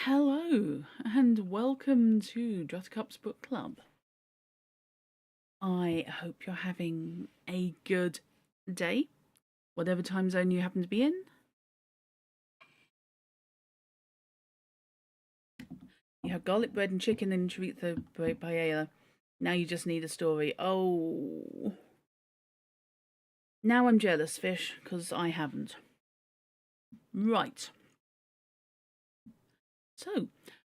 Hello, and welcome to Druttercup's Book Club. I hope you're having a good day, whatever time zone you happen to be in. You have garlic bread and chicken and chorizo paella. Now you just need a story. Oh. Now I'm jealous, Fish, because I haven't. Right. So,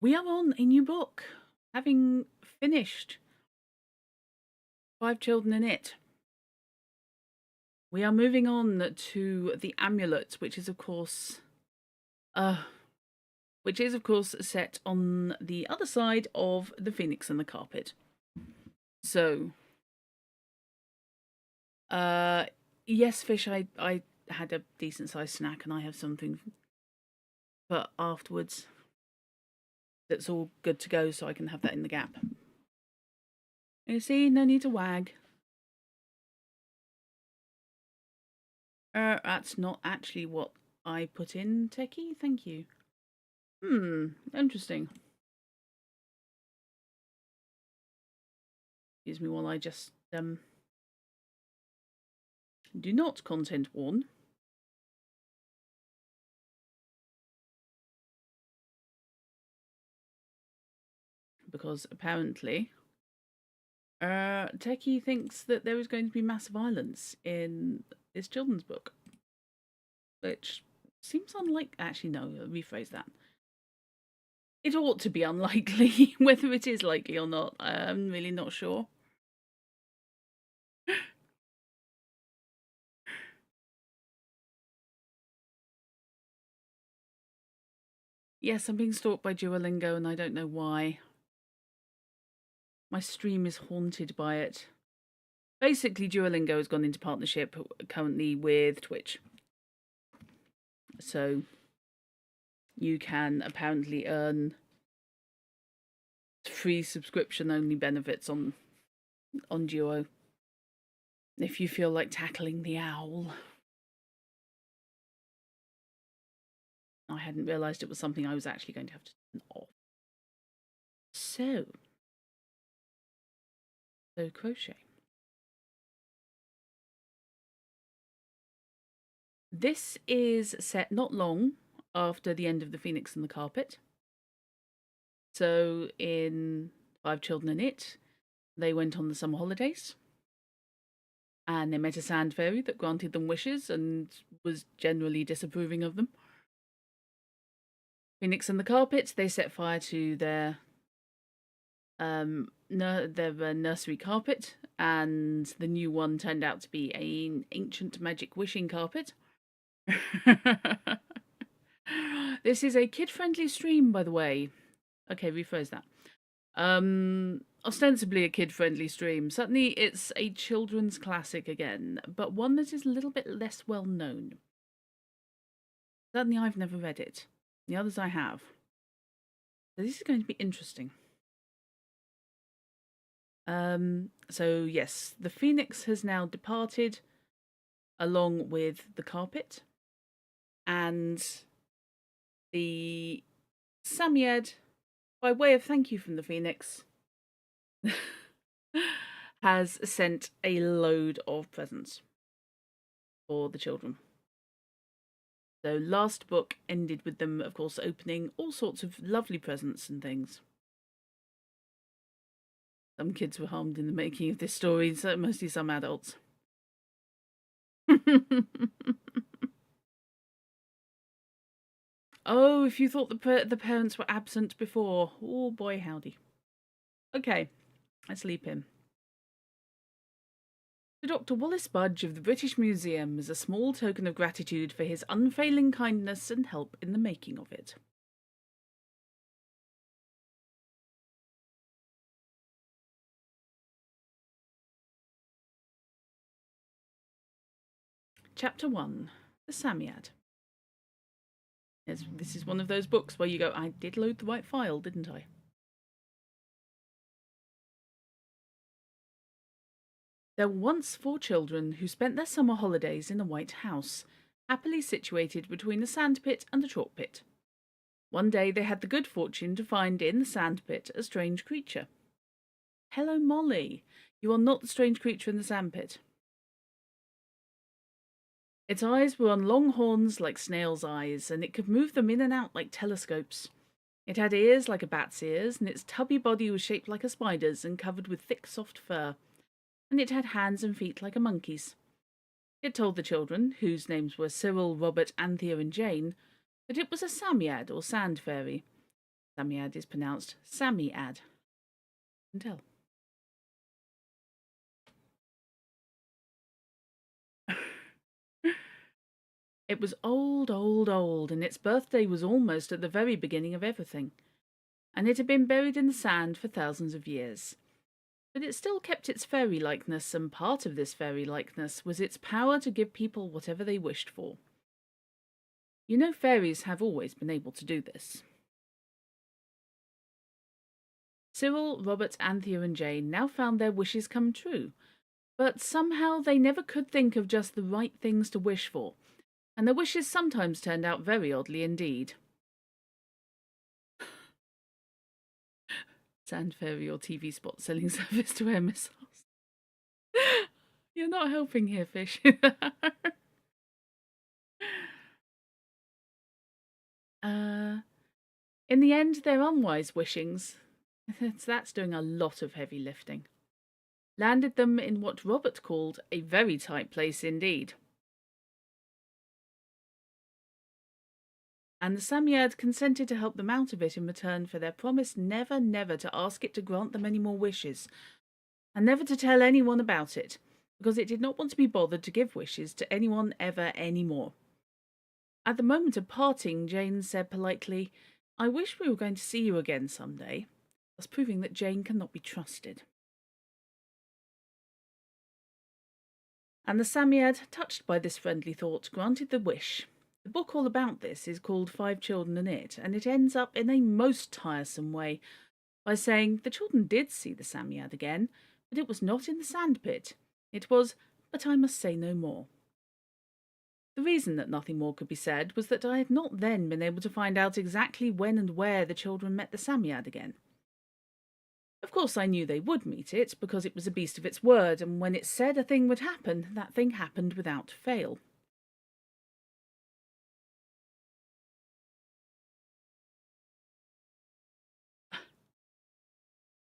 we are on a new book, having finished 5 Children in It. We are moving on to the Amulet, which is of course set on the other side of the Phoenix and the Carpet. So, yes, Fish, I had a decent sized snack and I have something for afterwards that's all good to go, so I can have that in the gap. You see, no need to wag. That's not actually what I put in, Techie. Thank you. Interesting. Excuse me while I just do not content warn. Because apparently Techie thinks that there is going to be mass violence in this children's book, which seems unlikely. Actually, no, I'll rephrase that. It ought to be unlikely. Whether it is likely or not, I'm really not sure. Yes, I'm being stalked by Duolingo and I don't know why. My stream is haunted by it. Basically, Duolingo has gone into partnership currently with Twitch. So you can apparently earn free subscription only benefits on Duo if you feel like tackling the owl. I hadn't realised it was something I was actually going to have to turn off. So crochet. This is set not long after the end of The Phoenix and the Carpet. So in 5 Children in It, they went on the summer holidays and they met a sand fairy that granted them wishes and was generally disapproving of them. Phoenix and the Carpet, they set fire to their nursery carpet, and the new one turned out to be an ancient magic wishing carpet. This is a kid-friendly stream, by the way. Okay, rephrase that. Ostensibly a kid-friendly stream. Certainly it's a children's classic again, but one that is a little bit less well known. Certainly I've never read it. The others I have. So this is going to be interesting. So yes, the Phoenix has now departed along with the carpet, and the Samiad, by way of thank you from the Phoenix, has sent a load of presents for the children. So last book ended with them, of course, opening all sorts of lovely presents and things. Some kids were harmed in the making of this story, so mostly some adults. Oh, if you thought the parents were absent before. Oh boy, howdy. Okay, let's leap in. To Dr. Wallace Budge of the British Museum as a small token of gratitude for his unfailing kindness and help in the making of it. Chapter 1. The Samiad. This is one of those books where you go, I did load the right file, didn't I? There were once 4 children who spent their summer holidays in a white house, happily situated between the sandpit and the chalk pit. One day they had the good fortune to find in the sandpit a strange creature. "Hello, Molly. You are not the strange creature in the sandpit." Its eyes were on long horns like snails' eyes, and it could move them in and out like telescopes. It had ears like a bat's ears, and its tubby body was shaped like a spider's and covered with thick, soft fur, and it had hands and feet like a monkey's. It told the children, whose names were Cyril, Robert, Anthea, and Jane, that it was a Samiad or sand fairy. Samiad is pronounced Samiad. You can tell. It was old, old, old, and its birthday was almost at the very beginning of everything, and it had been buried in the sand for thousands of years. But it still kept its fairy likeness, and part of this fairy likeness was its power to give people whatever they wished for. You know, fairies have always been able to do this. Cyril, Robert, Anthea, and Jane now found their wishes come true, but somehow they never could think of just the right things to wish for, and their wishes sometimes turned out very oddly indeed. Sand fairy or TV spot selling service to air missiles. You're not helping here, fish. In the end, their unwise wishings, that's doing a lot of heavy lifting, landed them in what Robert called a very tight place indeed. And the Samiad consented to help them out of it in return for their promise never, never to ask it to grant them any more wishes, and never to tell anyone about it, because it did not want to be bothered to give wishes to anyone ever any more. At the moment of parting, Jane said politely, "I wish we were going to see you again some day," thus proving that Jane cannot be trusted. And the Samiad, touched by this friendly thought, granted the wish. The book all about this is called Five Children and It, and it ends up in a most tiresome way by saying the children did see the Samiad again, but it was not in the sandpit. It was, but I must say no more. The reason that nothing more could be said was that I had not then been able to find out exactly when and where the children met the Samiad again. Of course, I knew they would meet it, because it was a beast of its word, and when it said a thing would happen, that thing happened without fail.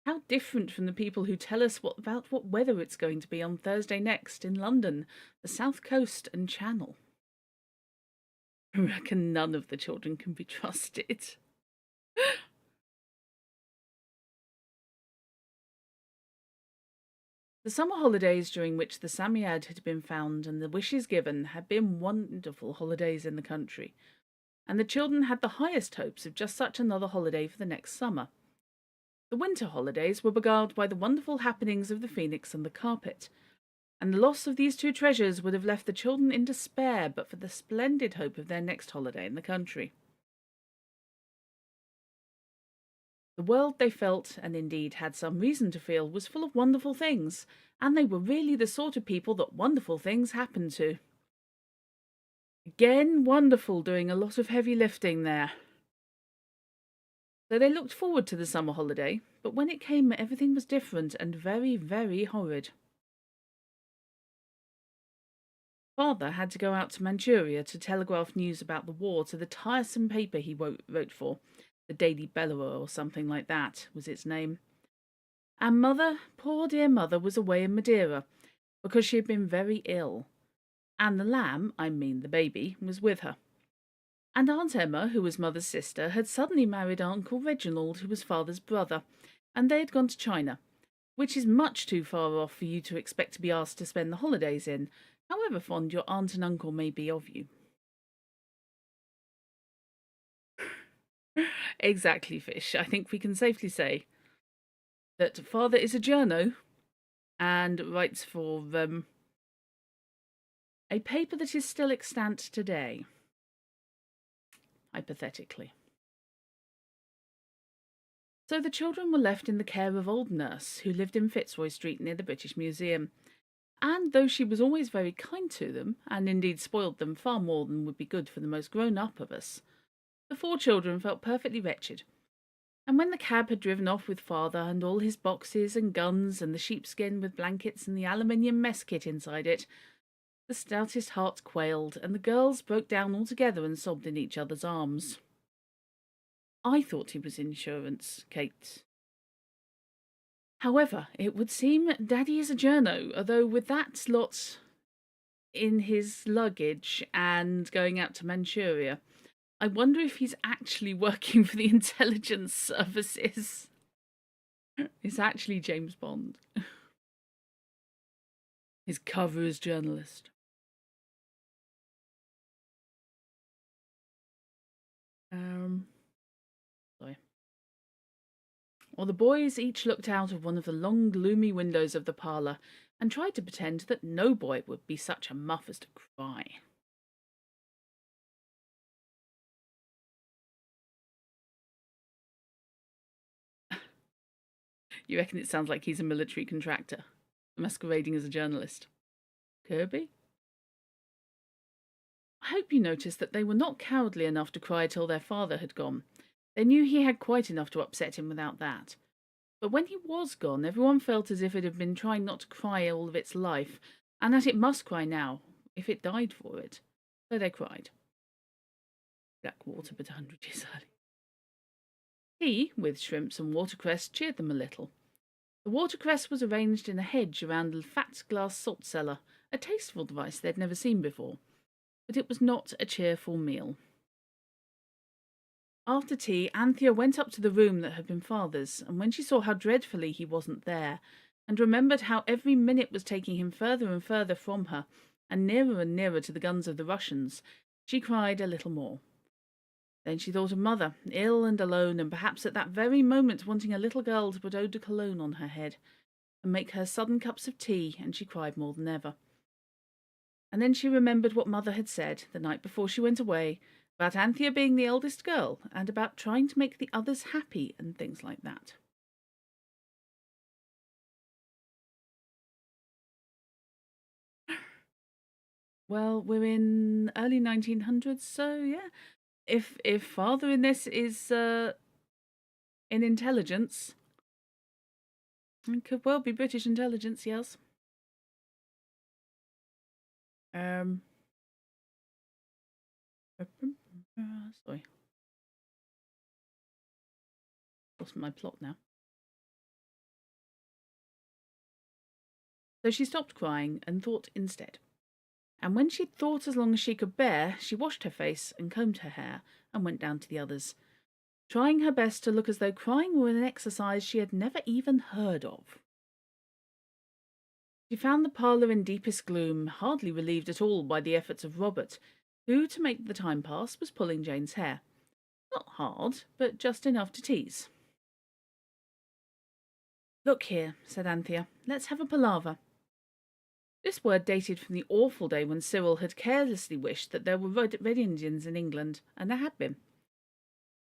How different from the people who tell us about what weather it's going to be on Thursday next in London, the South Coast and Channel. I reckon none of the children can be trusted. The summer holidays during which the Samiad had been found and the wishes given had been wonderful holidays in the country, and the children had the highest hopes of just such another holiday for the next summer. The winter holidays were beguiled by the wonderful happenings of the phoenix and the carpet, and the loss of these two treasures would have left the children in despair but for the splendid hope of their next holiday in the country. The world, they felt, and indeed had some reason to feel, was full of wonderful things, and they were really the sort of people that wonderful things happened to. Again, wonderful doing a lot of heavy lifting there. So they looked forward to the summer holiday, but when it came, everything was different and very, very horrid. Father had to go out to Manchuria to telegraph news about the war to the tiresome paper he wrote for. The Daily Bellower or something like that was its name. And Mother, poor dear Mother, was away in Madeira because she had been very ill. And the lamb, I mean the baby, was with her. And Aunt Emma, who was Mother's sister, had suddenly married Uncle Reginald, who was Father's brother, and they had gone to China, which is much too far off for you to expect to be asked to spend the holidays in, however fond your aunt and uncle may be of you. Exactly, Fish. I think we can safely say that Father is a journo and writes for a paper that is still extant today. Hypothetically. So the children were left in the care of old Nurse, who lived in Fitzroy Street near the British Museum. And though she was always very kind to them, and indeed spoiled them far more than would be good for the most grown-up of us, The 4 children felt perfectly wretched, and when the cab had driven off with father and all his boxes and guns and the sheepskin with blankets and the aluminium mess kit inside it, the stoutest hearts quailed, and the girls broke down altogether and sobbed in each other's arms. I thought he was insurance, Kate. However, it would seem Daddy is a journo, although with that lot in his luggage and going out to Manchuria, I wonder if he's actually working for the intelligence services. It's actually James Bond. His cover is journalist. Sorry. Well, the boys each looked out of one of the long, gloomy windows of the parlour and tried to pretend that no boy would be such a muff as to cry. You reckon it sounds like he's a military contractor, masquerading as a journalist? Kirby? I hope you noticed that they were not cowardly enough to cry till their father had gone. They knew he had quite enough to upset him without that. But when he was gone, everyone felt as if it had been trying not to cry all of its life, and that it must cry now, if it died for it. So they cried. Black water, but 100 years early. Tea, with shrimps and watercress, cheered them a little. The watercress was arranged in a hedge around a fat glass salt cellar, a tasteful device they'd never seen before. But it was not a cheerful meal. After tea, Anthea went up to the room that had been father's, and when she saw how dreadfully he wasn't there, and remembered how every minute was taking him further and further from her, and nearer to the guns of the Russians, she cried a little more. Then she thought of mother, ill and alone, and perhaps at that very moment wanting a little girl to put eau de cologne on her head, and make her sudden cups of tea, and she cried more than ever. And then she remembered what mother had said the night before she went away, about Anthea being the eldest girl, and about trying to make the others happy and things like that. Well, we're in early 1900s, so yeah. If father in this is in intelligence, it could well be British intelligence, yes. Sorry. Lost my plot now. So she stopped crying and thought instead. And when she'd thought as long as she could bear, she washed her face and combed her hair and went down to the others, trying her best to look as though crying were an exercise she had never even heard of. She found the parlour in deepest gloom, hardly relieved at all by the efforts of Robert, who, to make the time pass, was pulling Jane's hair. Not hard, but just enough to tease. "Look here," said Anthea, "let's have a palaver." This word dated from the awful day when Cyril had carelessly wished that there were Red Indians in England, and there had been.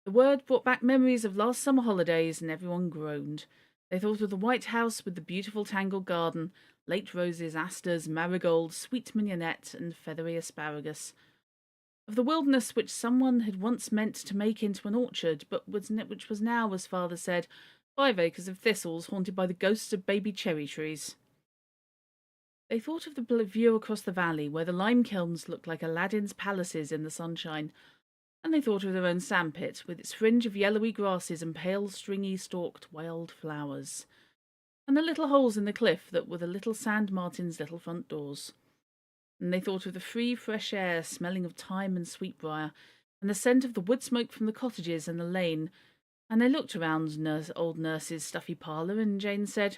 The word brought back memories of last summer holidays, and everyone groaned. They thought of the White House with the beautiful tangled garden, late roses, asters, marigolds, sweet mignonette, and feathery asparagus. Of the wilderness which someone had once meant to make into an orchard, but which was now, as father said, 5 acres of thistles haunted by the ghosts of baby cherry trees. They thought of the view across the valley, where the lime kilns looked like Aladdin's palaces in the sunshine, and they thought of their own sandpit, with its fringe of yellowy grasses and pale, stringy-stalked wild flowers, and the little holes in the cliff that were the little sand martins' little front doors. And they thought of the free, fresh air smelling of thyme and sweetbriar, and the scent of the wood smoke from the cottages and the lane, and they looked around old Nurse's stuffy parlour, and Jane said,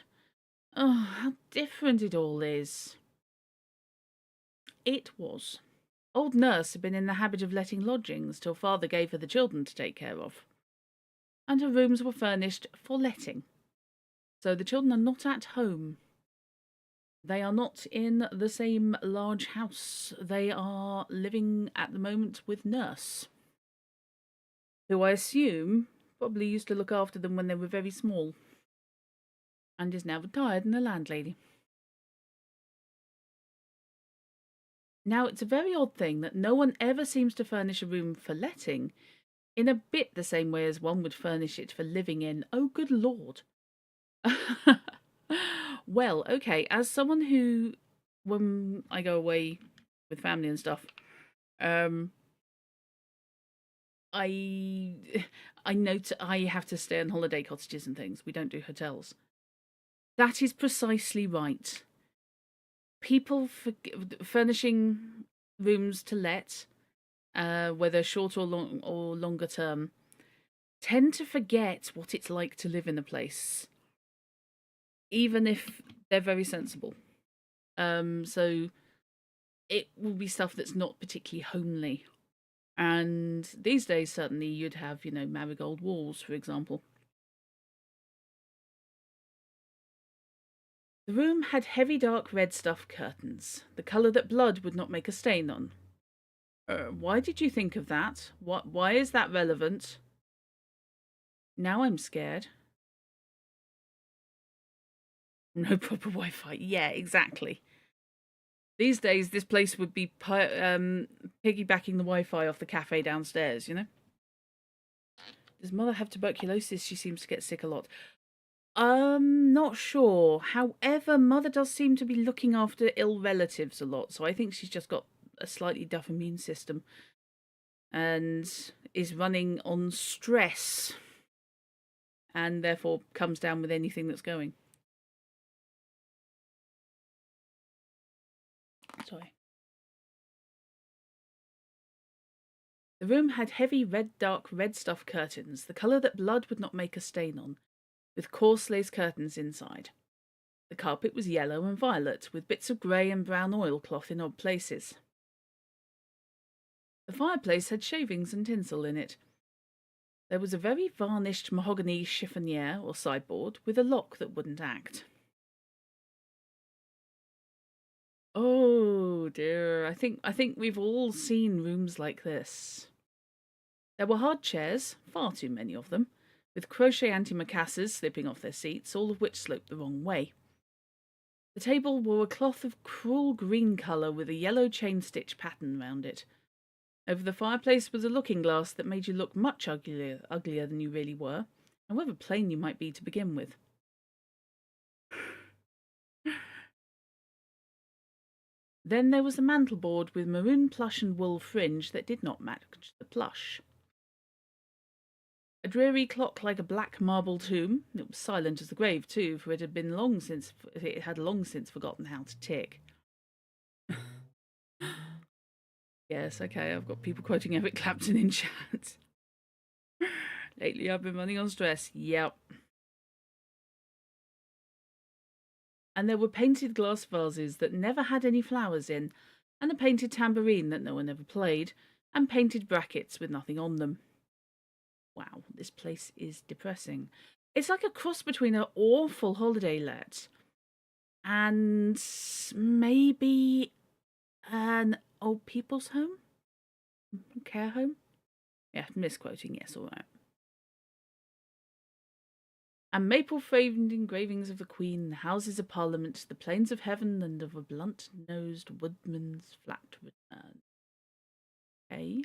"Oh, how different it all is." It was. Old Nurse had been in the habit of letting lodgings till father gave her the children to take care of, and her rooms were furnished for letting. So the children are not at home. They are not in the same large house. They are living at the moment with Nurse, who I assume probably used to look after them when they were very small, and is now retired and a landlady. Now, it's a very odd thing that no one ever seems to furnish a room for letting in a bit the same way as one would furnish it for living in. Oh, good lord. Well, okay, as someone who, when I go away with family and stuff, um, I I note I have to stay in holiday cottages and things. We don't do hotels. That is precisely right. People furnishing rooms to let, whether short or long or longer term, tend to forget what it's like to live in a place, even if they're very sensible. So it will be stuff that's not particularly homely. And these days, certainly, you'd have, marigold walls, for example. The room had heavy dark red stuff curtains, the colour that blood would not make a stain on. Why did you think of that? Why is that relevant? Now I'm scared. No proper Wi-Fi. Yeah, exactly. These days, this place would be piggybacking the Wi-Fi off the cafe downstairs, Does mother have tuberculosis? She seems to get sick a lot. Not sure. However, mother does seem to be looking after ill relatives a lot, so I think she's just got a slightly duff immune system and is running on stress and therefore comes down with anything that's going. Sorry. The room had heavy dark red stuff curtains, the colour that blood would not make a stain on, with coarse lace curtains inside. The carpet was yellow and violet, with bits of grey and brown oilcloth in odd places. The fireplace had shavings and tinsel in it. There was a very varnished mahogany chiffonier or sideboard with a lock that wouldn't act. Oh dear, I think we've all seen rooms like this. There were hard chairs, far too many of them, with crochet antimacassars slipping off their seats, all of which sloped the wrong way. The table wore a cloth of cruel green colour with a yellow chain stitch pattern round it. Over the fireplace was a looking glass that made you look much uglier than you really were, however plain you might be to begin with. Then there was a mantelboard with maroon plush and wool fringe that did not match the plush. A dreary clock like a black marble tomb. It was silent as the grave, too, for it had long since forgotten how to tick. Yes, okay, I've got people quoting Eric Clapton in chat. Lately I've been running on stress. Yep. And there were painted glass vases that never had any flowers in, and a painted tambourine that no one ever played, and painted brackets with nothing on them. Wow, this place is depressing. It's like a cross between an awful holiday let and maybe an old people's home? Care home? Yeah, misquoting, yes, all right. And maple-framed engravings of the Queen, the Houses of Parliament, the plains of heaven, and of a blunt-nosed woodman's flat return. Okay.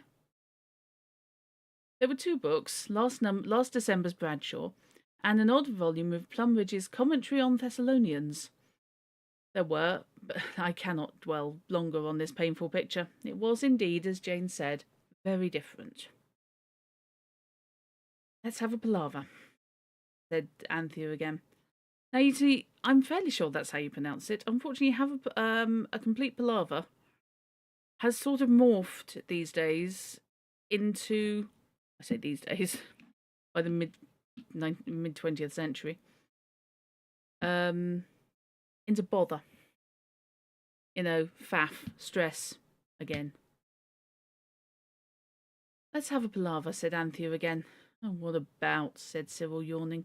There were 2 books, last December's Bradshaw, and an odd volume of Plumridge's Commentary on Thessalonians. There were, but I cannot dwell longer on this painful picture. It was indeed, as Jane said, very different. Let's have a palaver, said Anthea again. Now, you see, I'm fairly sure that's how you pronounce it. Unfortunately, have a complete palaver has sort of morphed these days into, I say these days, by the mid 20th century, into bother. Faff, stress, again. Let's have a palaver, said Anthea again. Oh, what about, said Cyril, yawning.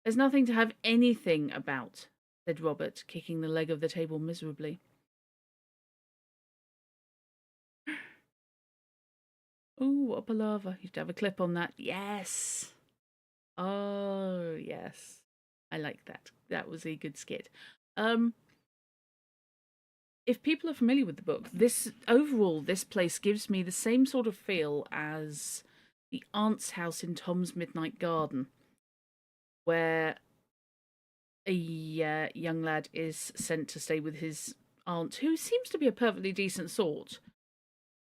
There's nothing to have anything about, said Robert, kicking the leg of the table miserably. Oh, what a palaver. You have to have a clip on that. Yes. Oh, yes. I like that. That was a good skit. If people are familiar with the book, this place gives me the same sort of feel as the aunt's house in Tom's Midnight Garden, where a young lad is sent to stay with his aunt, who seems to be a perfectly decent sort,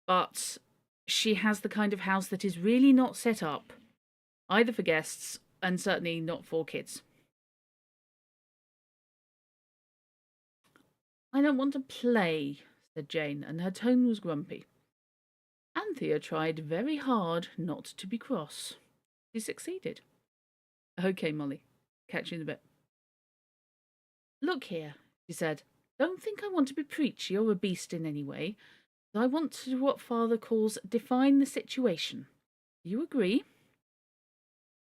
but she has the kind of house that is really not set up either for guests and certainly not for kids. I don't want to play, said Jane, and her tone was grumpy. Anthea tried very hard not to be cross. She succeeded. Okay, Molly. Catch you in a bit. Look here, she said. Don't think I want to be preachy or a beast in any way. I want to do what Father calls define the situation. Do you agree?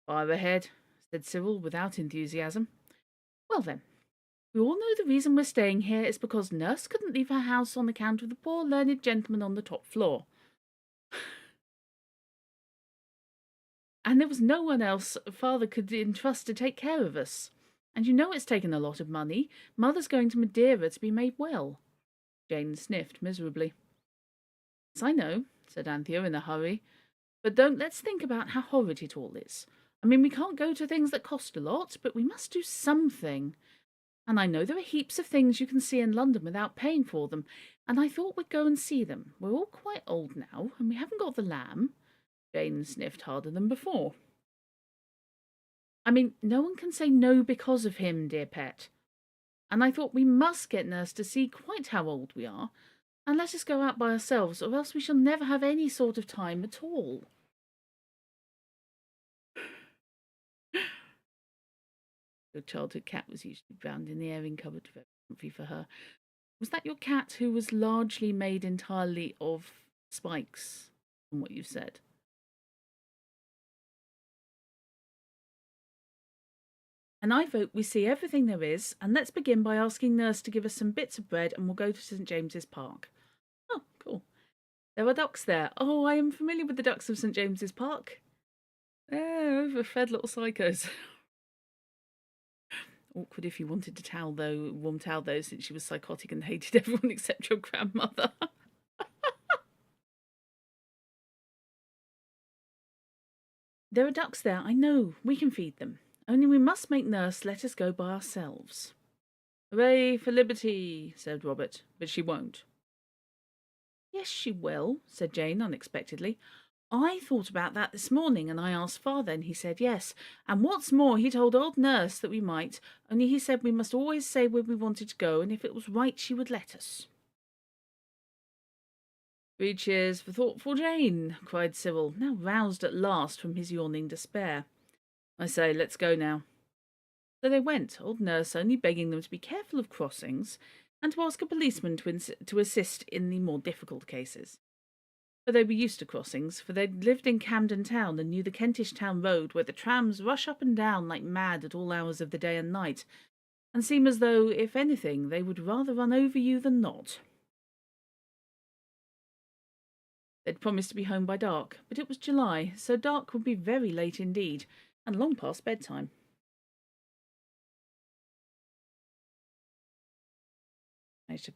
Fire ahead, said Cyril without enthusiasm. Well then, we all know the reason we're staying here is because Nurse couldn't leave her house on account of the poor learned gentleman on the top floor. And there was no one else Father could entrust to take care of us. And you know it's taken a lot of money. Mother's going to Madeira to be made well. Jane sniffed miserably. Yes, I know, said Anthea in a hurry. But let's think about how horrid it all is. I mean, we can't go to things that cost a lot, but we must do something. And I know there are heaps of things you can see in London without paying for them, and I thought we'd go and see them. We're all quite old now, and we haven't got the lamb. Jane sniffed harder than before. I mean, no one can say no because of him, dear pet. And I thought we must get Nurse to see quite how old we are, and let us go out by ourselves, or else we shall never have any sort of time at all. Your childhood cat was usually drowned in the airing cupboard, very comfy for her. Was that your cat who was largely made entirely of spikes, from what you said? And I vote we see everything there is, and let's begin by asking Nurse to give us some bits of bread, and we'll go to St. James's Park. Oh, cool. There are ducks there. Oh, I am familiar with the ducks of St. James's Park. They're overfed little psychos. Awkward if you wanted to warm towel though, since she was psychotic and hated everyone except your grandmother. There are ducks there, I know. We can feed them. Only we must make Nurse let us go by ourselves. Hooray for liberty, said Robert, but she won't. Yes, she will, said Jane unexpectedly. I thought about that this morning, and I asked Father, and he said yes. And what's more, he told old Nurse that we might, only he said we must always say where we wanted to go, and if it was right, she would let us. 3 cheers for thoughtful Jane, cried Cyril, now roused at last from his yawning despair. I say, let's go now. So they went, old Nurse only begging them to be careful of crossings, and to ask a policeman to assist in the more difficult cases. For they were used to crossings, for they'd lived in Camden Town and knew the Kentish Town Road, where the trams rush up and down like mad at all hours of the day and night, and seem as though, if anything, they would rather run over you than not. They'd promised to be home by dark, but it was July, so dark would be very late indeed, and long past bedtime. I should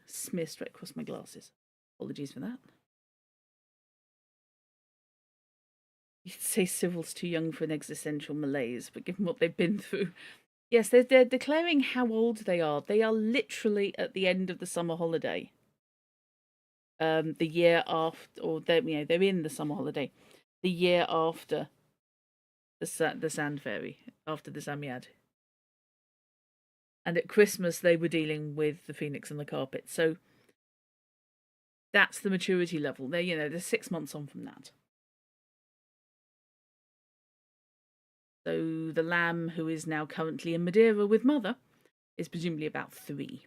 smear straight across my glasses. Apologies for that. You'd say Cyril's too young for an existential malaise, but given what they've been through. Yes, they're declaring how old they are. They are literally at the end of the summer holiday. The year after, or they're in the summer holiday. The year after the Sand Fairy, after the Samiad. And at Christmas, they were dealing with the Phoenix and the Carpet. So that's the maturity level. They're 6 months on from that. So the lamb, who is now currently in Madeira with Mother, is presumably about 3.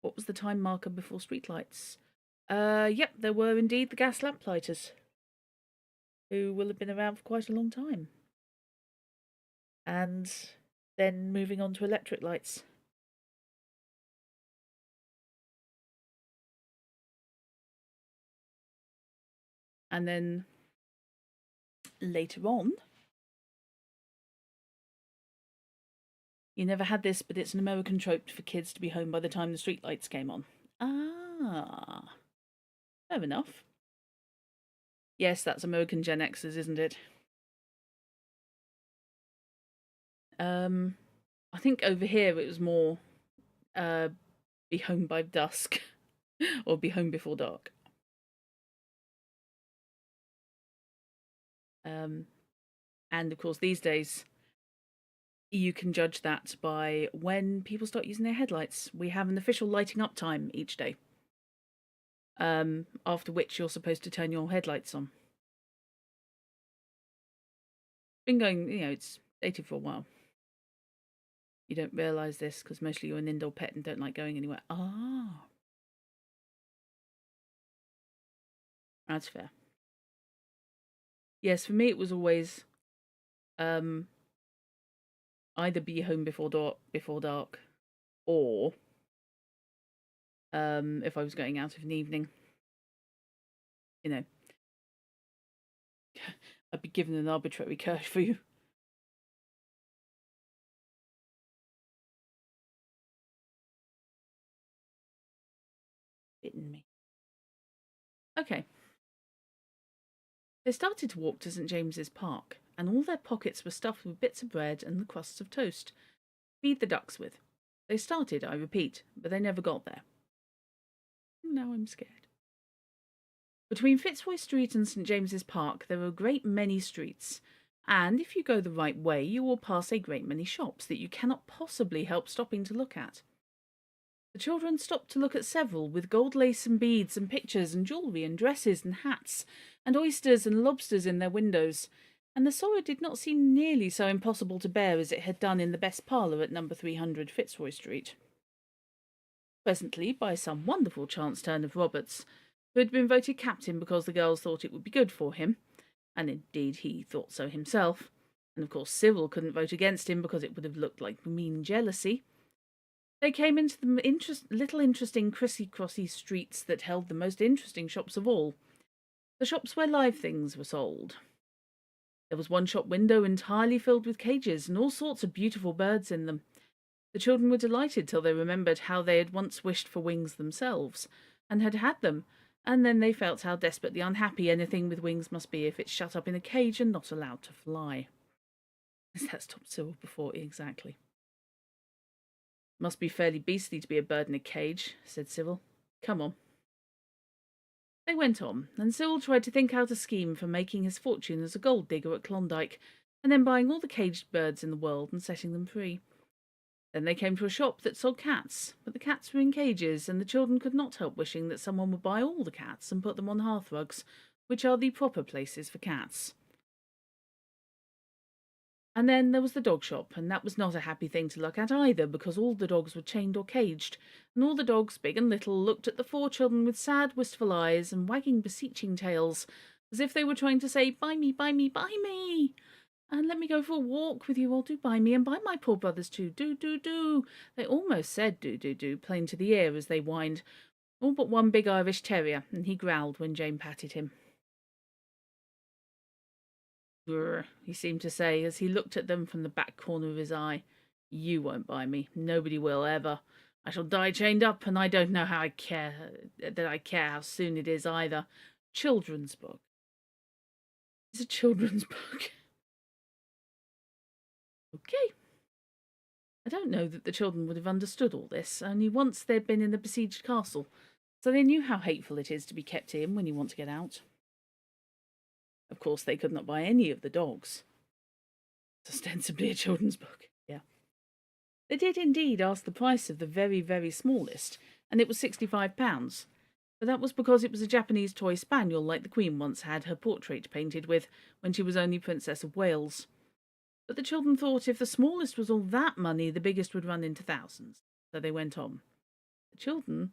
What was the time marker before streetlights? Yep, there were indeed the gas lamplighters, who will have been around for quite a long time. And then moving on to electric lights. And then later on, you never had this, but it's an American trope for kids to be home by the time the streetlights came on. Ah, fair enough. Yes, that's American Gen Xers, isn't it? I think over here it was more uh, be home by dusk or be home before dark. Um, and of course, these days you can judge that by when people start using their headlights. We have an official lighting up time each day, after which you're supposed to turn your headlights on. Been going, it's dated for a while. You don't realise this because mostly you're an indoor pet and don't like going anywhere. Ah, that's fair. Yes, for me it was always um, either be home before dark, or if I was going out of an evening, you know, I'd be given an arbitrary curfew. Bitten me. Okay. They started to walk to St James's Park, and all their pockets were stuffed with bits of bread and the crusts of toast. Feed the ducks with. They started, I repeat, but they never got there. Now I'm scared. Between Fitzroy Street and St James's Park there are a great many streets, and if you go the right way you will pass a great many shops that you cannot possibly help stopping to look at. The children stopped to look at several, with gold lace and beads and pictures and jewellery and dresses and hats and oysters and lobsters in their windows, and the sorrow did not seem nearly so impossible to bear as it had done in the best parlour at number 300 Fitzroy Street. Presently, by some wonderful chance turn of Robert's, who had been voted captain because the girls thought it would be good for him, and indeed he thought so himself, and of course Cyril couldn't vote against him because it would have looked like mean jealousy, they came into the little interesting crissy-crossy streets that held the most interesting shops of all, the shops where live things were sold. There was one shop window entirely filled with cages and all sorts of beautiful birds in them. The children were delighted till they remembered how they had once wished for wings themselves, and had had them, and then they felt how desperately unhappy anything with wings must be if it's shut up in a cage and not allowed to fly. That stopped Cyril before exactly. Must be fairly beastly to be a bird in a cage, said Cyril. Come on. They went on, and Cyril tried to think out a scheme for making his fortune as a gold digger at Klondike, and then buying all the caged birds in the world and setting them free. Then they came to a shop that sold cats, but the cats were in cages, and the children could not help wishing that someone would buy all the cats and put them on hearthrugs, which are the proper places for cats. And then there was the dog shop, and that was not a happy thing to look at either, because all the dogs were chained or caged, and all the dogs, big and little, looked at the four children with sad, wistful eyes and wagging, beseeching tails, as if they were trying to say, buy me, buy me, buy me, and let me go for a walk with you, or do buy me, and buy my poor brothers too, do, do, do. They almost said do, do, do, plain to the ear as they whined, all but one big Irish terrier, and he growled when Jane patted him. Grr, he seemed to say as he looked at them from the back corner of his eye. You won't buy me. Nobody will, ever. I shall die chained up, and I don't know how I care how soon it is either. Children's book. It's a children's book. Okay. I don't know that the children would have understood all this, only once they'd been in the besieged castle, so they knew how hateful it is to be kept in when you want to get out. Of course, they could not buy any of the dogs. It's ostensibly a children's book, yeah. They did indeed ask the price of the very, very smallest, and it was £65. But that was because it was a Japanese toy spaniel like the Queen once had her portrait painted with when she was only Princess of Wales. But the children thought if the smallest was all that money, the biggest would run into thousands. So they went on. The children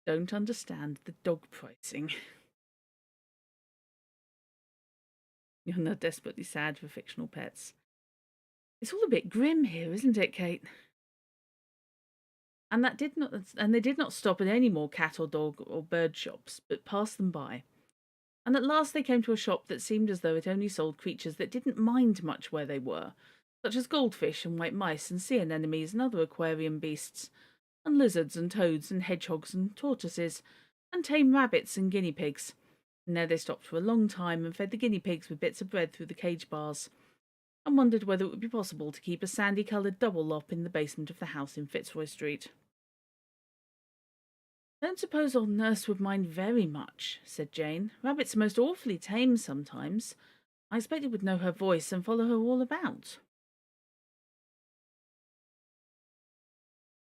don't understand the dog pricing. You're not desperately sad for fictional pets. It's all a bit grim here, isn't it, Kate? And they did not stop at any more cat or dog or bird shops, but passed them by. And at last they came to a shop that seemed as though it only sold creatures that didn't mind much where they were, such as goldfish and white mice and sea anemones and other aquarium beasts, and lizards and toads and hedgehogs and tortoises, and tame rabbits and guinea pigs. And there they stopped for a long time and fed the guinea pigs with bits of bread through the cage bars, and wondered whether it would be possible to keep a sandy-coloured double lop in the basement of the house in Fitzroy Street. "Don't suppose old nurse would mind very much," said Jane. "Rabbits are most awfully tame sometimes. I expect it would know her voice and follow her all about."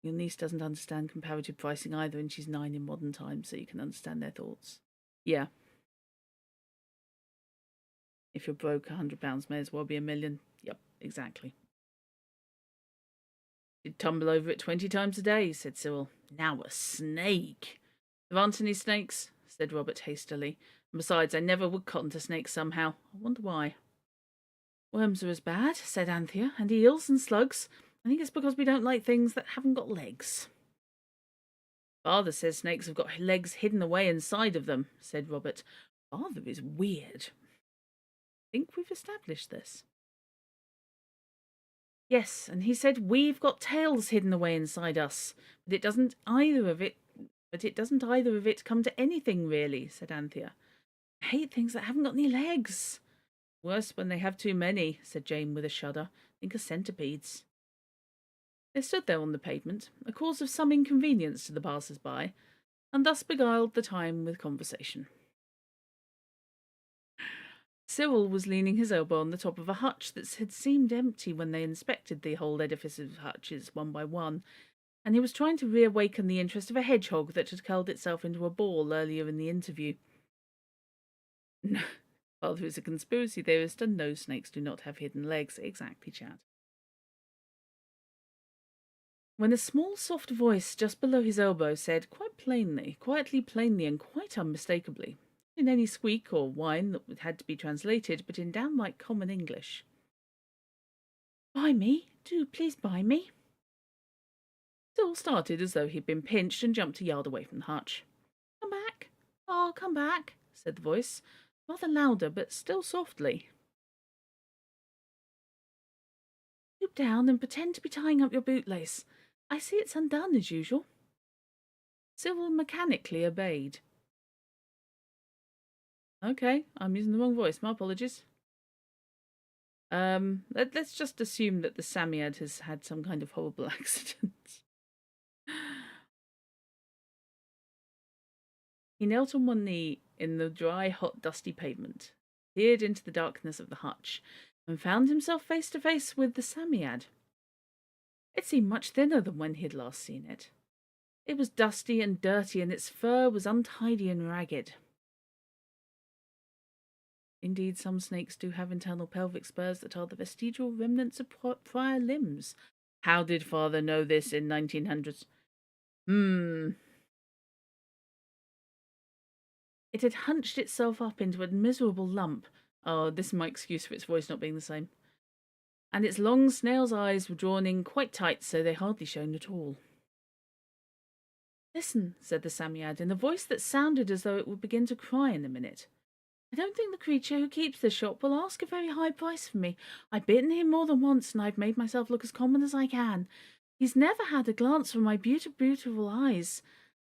"Your niece doesn't understand comparative pricing either, and she's 9 in modern times, so you can understand their thoughts." "Yeah. If you're broke, £100 may as well be £1,000,000. Yep, exactly." "You'd tumble over it 20 times a day," said Cyril. "Now a snake." "There aren't any snakes," said Robert hastily. "And besides, I never would cotton to snakes somehow. I wonder why." "Worms are as bad," said Anthea, "and eels and slugs. I think it's because we don't like things that haven't got legs." "Father says snakes have got legs hidden away inside of them," said Robert. "Father is weird." "Think we've established this?" "Yes, and he said we've got tails hidden away inside us, but it doesn't either of it come to anything really," said Anthea. "I hate things that haven't got any legs." "Worse when they have too many," said Jane with a shudder. "Think of centipedes." They stood there on the pavement, a cause of some inconvenience to the passers-by, and thus beguiled the time with conversation. Cyril was leaning his elbow on the top of a hutch that had seemed empty when they inspected the whole edifice of hutches one by one, and he was trying to reawaken the interest of a hedgehog that had curled itself into a ball earlier in the interview. "No, Father is a conspiracy theorist, and no, snakes do not have hidden legs." "Exactly, Chad." When a small soft voice just below his elbow said quite plainly, quietly plainly, and quite unmistakably, in any squeak or whine that had to be translated, but in downright common English, "Buy me, do please buy me." Still started as though he'd been pinched and jumped a yard away from the hutch. "Come back, oh, come back," said the voice, rather louder but still softly. "Stoop down and pretend to be tying up your bootlace. I see it's undone as usual." Cyril mechanically obeyed. "Okay, I'm using the wrong voice. My apologies." Let's just assume that the Samiad has had some kind of horrible accident." He knelt on one knee in the dry, hot, dusty pavement, peered into the darkness of the hutch, and found himself face to face with the Samiad. It seemed much thinner than when he had last seen it. It was dusty and dirty, and its fur was untidy and ragged. Indeed, some snakes do have internal pelvic spurs that are the vestigial remnants of prior limbs. How did Father know this in 1900s? It had hunched itself up into a miserable lump. Oh, this is my excuse for its voice not being the same. And its long snail's eyes were drawn in quite tight, so they hardly shone at all. "Listen," said the Samiad, in a voice that sounded as though it would begin to cry in a minute. "I don't think the creature who keeps this shop will ask a very high price for me. I've bitten him more than once, and I've made myself look as common as I can. He's never had a glance from my beautiful eyes.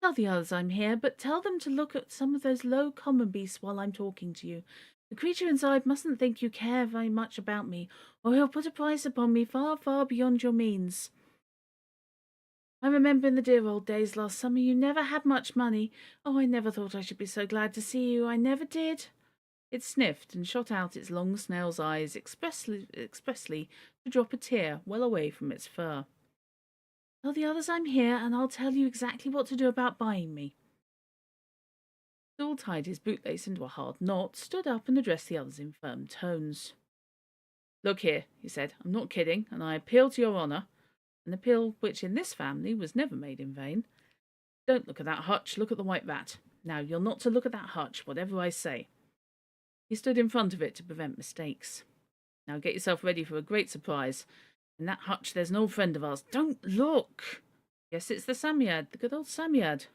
Tell the others I'm here, but tell them to look at some of those low common beasts while I'm talking to you. The creature inside mustn't think you care very much about me, or he'll put a price upon me far, far beyond your means. I remember in the dear old days last summer you never had much money. Oh, I never thought I should be so glad to see you. I never did." It sniffed and shot out its long snail's eyes expressly to drop a tear well away from its fur. "Tell the others I'm here, and I'll tell you exactly what to do about buying me." Saul tied his bootlace into a hard knot, stood up, and addressed the others in firm tones. "Look here," he said, "I'm not kidding, and I appeal to your honour, an appeal which in this family was never made in vain. Don't look at that hutch, look at the white rat. Now, you're not to look at that hutch, whatever I say." He stood in front of it to prevent mistakes. "Now get yourself ready for a great surprise. In that hutch there's an old friend of ours. Don't look! Yes, it's the Samiad, the good old Samiad.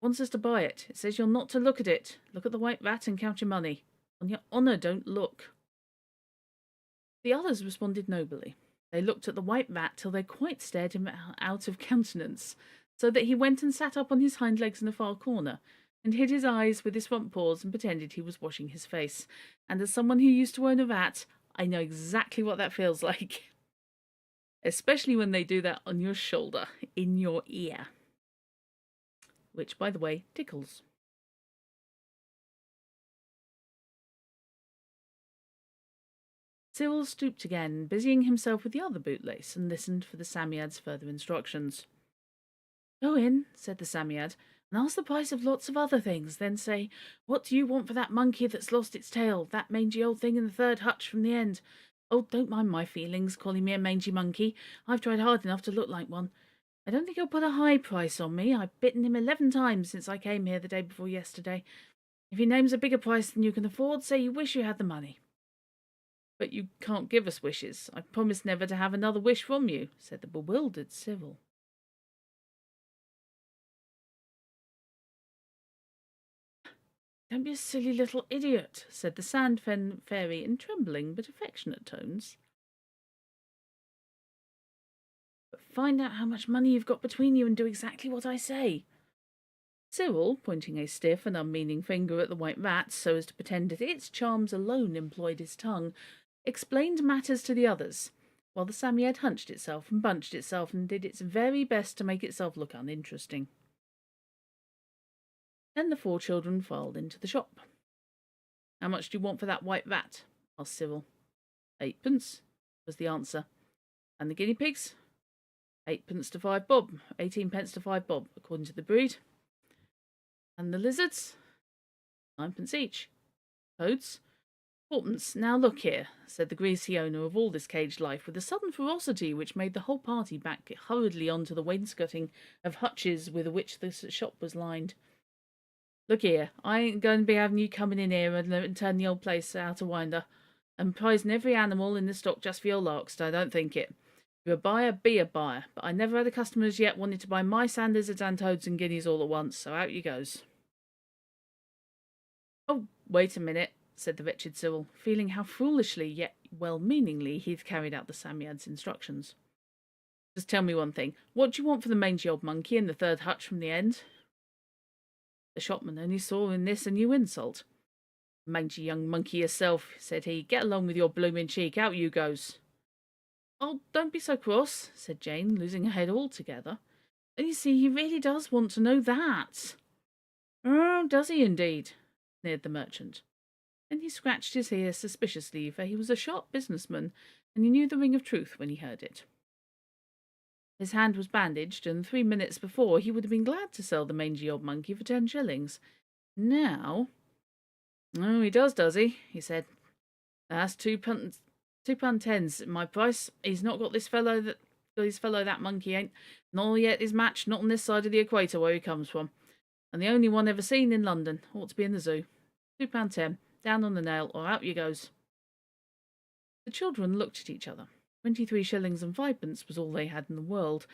Wants us to buy it. It says you're not to look at it. Look at the white rat and count your money. On your honour, don't look." The others responded nobly. They looked at the white rat till they quite stared him out of countenance. so that he went and sat up on his hind legs in a far corner, and hid his eyes with his front paws and pretended he was washing his face. And as someone who used to own a rat, I know exactly what that feels like. Especially when they do that on your shoulder, in your ear. Which, by the way, tickles. Cyril stooped again, busying himself with the other bootlace, and listened for the Psammead's further instructions. Go in, said the Psammead, and ask the price of lots of other things. Then say, what do you want for that monkey that's lost its tail, that mangy old thing in the third hutch from the end? Oh, don't mind my feelings, calling me a mangy monkey. I've tried hard enough to look like one. I don't think he'll put a high price on me. I've bitten him 11 times since I came here the day before yesterday. If he names a bigger price than you can afford, say you wish you had the money. But you can't give us wishes. I promised never to have another wish from you, said the bewildered Cyril. Don't be a silly little idiot, said the Sand Fairy in trembling but affectionate tones. But find out how much money you've got between you and do exactly what I say. Cyril, pointing a stiff and unmeaning finger at the white rat so as to pretend that its charms alone employed his tongue, explained matters to the others, while the Psammead hunched itself and bunched itself and did its very best to make itself look uninteresting. Then the 4 children filed into the shop. How much do you want for that white rat? Asked Cyril. 8p, was the answer. And the guinea pigs? 8p to 5 bob, 18p to 5 bob, according to the breed. And the lizards? 9p each. Toads? 4p. Now look here, said the greasy owner of all this caged life, with a sudden ferocity which made the whole party back hurriedly onto the wainscoting of hutches with which the shop was lined. Look here, I ain't going to be having you coming in here and turn the old place out of winder, and prizing every animal in the stock just for your larks. I don't think it. If you're a buyer, be a buyer. But I never had a customer as yet wanted to buy my sand lizards and toads and guineas all at once, so out you goes. Oh, wait a minute, said the wretched Cyril, feeling how foolishly yet well-meaningly he'd carried out the Psammead's instructions. Just tell me one thing. What do you want for the mangy old monkey in the third hutch from the end? The shopman only saw in this a new insult. Mangy young monkey yourself, said he. Get along with your blooming cheek. Out you goes. Oh, don't be so cross, said Jane, losing her head altogether. And you see, he really does want to know that. Oh, does he indeed? Sneered the merchant. Then he scratched his ear suspiciously, for he was a sharp businessman, and he knew the ring of truth when he heard it. His hand was bandaged, and 3 minutes before he would have been glad to sell the mangy old monkey for 10 shillings. Now... Oh, he does he? He said. That's £2.10's my price. He's not got this fellow that monkey ain't. Nor yet his match, not on this side of the equator where he comes from. And the only one ever seen in London. Ought to be in the zoo. £2.10. Down on the nail, or out you goes. The children looked at each other. 23 shillings and 5p was all they had in the world,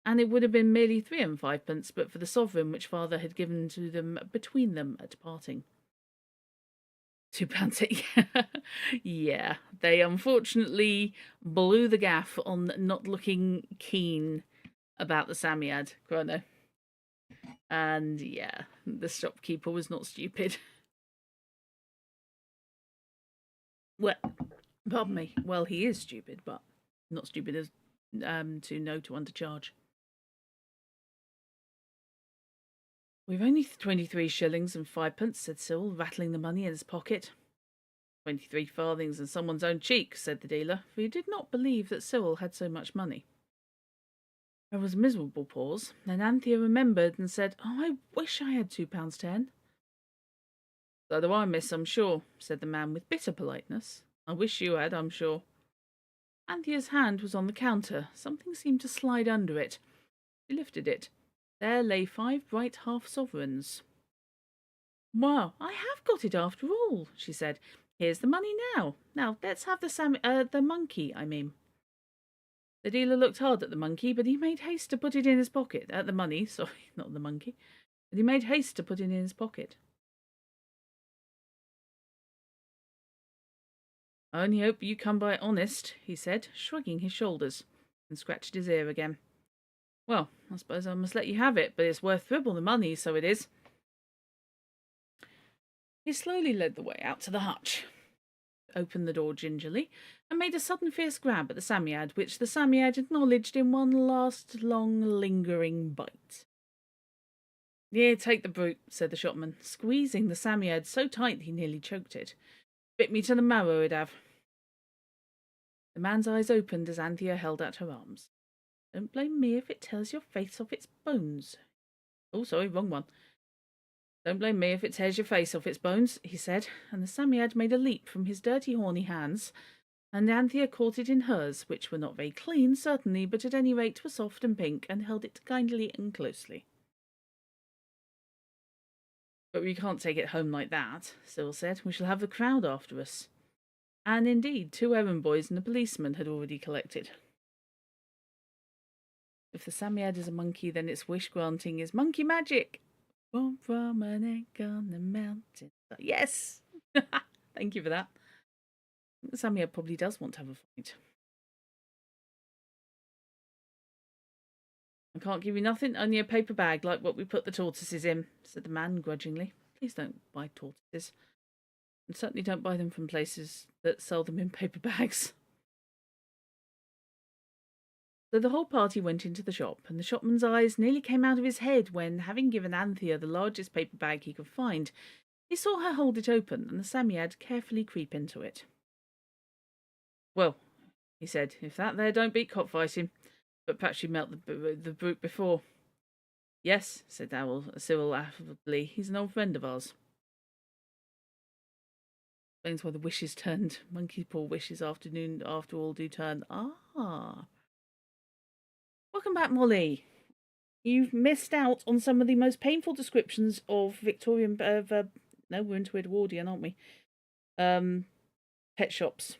and it would have been merely 3 and 5p but for the sovereign which father had given to them between them at parting. £2. Yeah, they unfortunately blew the gaff on not looking keen about the Psammead, Chrono. And yeah, the shopkeeper was not stupid. Well, pardon me. Well, he is stupid, but not stupid as to know to undercharge. We've only 23 shillings and 5p, said Cyril, rattling the money in his pocket. 23 farthings and someone's own cheek, said the dealer, for he did not believe that Cyril had so much money. There was a miserable pause. Then Anthea remembered and said, Oh, I wish I had £2.10. So do I, miss, I'm sure, said the man with bitter politeness. I wish you had, I'm sure. Anthea's hand was on the counter. Something seemed to slide under it. She lifted it. There lay 5 bright half-sovereigns. Well, I have got it after all, she said. Here's the money now. Now, let's have the monkey, I mean. The dealer looked hard at the monkey, but he made haste to put it in his pocket. At the money, sorry, not the monkey. But he made haste to put it in his pocket. I only hope you come by honest, he said, shrugging his shoulders, and scratched his ear again. Well, I suppose I must let you have it, but it's worth triple the money, so it is. He slowly led the way out to the hutch, opened the door gingerly, and made a sudden fierce grab at the Psammead, which the Psammead acknowledged in one last long lingering bite. "Here, take the brute," said the shopman, squeezing the Psammead so tight he nearly choked it. "Bit me to the marrow, it have." The man's eyes opened as Anthea held out her arms. "Don't blame me if it tears your face off its bones." "Oh, sorry, wrong one." "Don't blame me if it tears your face off its bones," he said, and the Psammead made a leap from his dirty horny hands, and Anthea caught it in hers, which were not very clean, certainly, but at any rate were soft and pink, and held it kindly and closely. "But we can't take it home like that," Cyril said. "We shall have the crowd after us." And indeed, 2 errand boys and a policeman had already collected. If the Psammead is a monkey, then its wish-granting is monkey magic. Born from an egg on the mountain. Yes! Thank you for that. The Psammead probably does want to have a fight. "I can't give you nothing, only a paper bag like what we put the tortoises in," said the man grudgingly. "Please don't buy tortoises. And certainly don't buy them from places that sell them in paper bags." So the whole party went into the shop, and the shopman's eyes nearly came out of his head when, having given Anthea the largest paper bag he could find, he saw her hold it open and the Psammead carefully creep into it. "Well," he said, "if that there don't beat cockfighting. But perhaps you met the brute before." "Yes," said Cyril affably. "He's an old friend of ours." Explains why the wishes turned monkey paw wishes after all do turn. Ah. Welcome back, Molly. You've missed out on some of the most painful descriptions of Victorian no, we're into Edwardian, aren't we? Pet shops.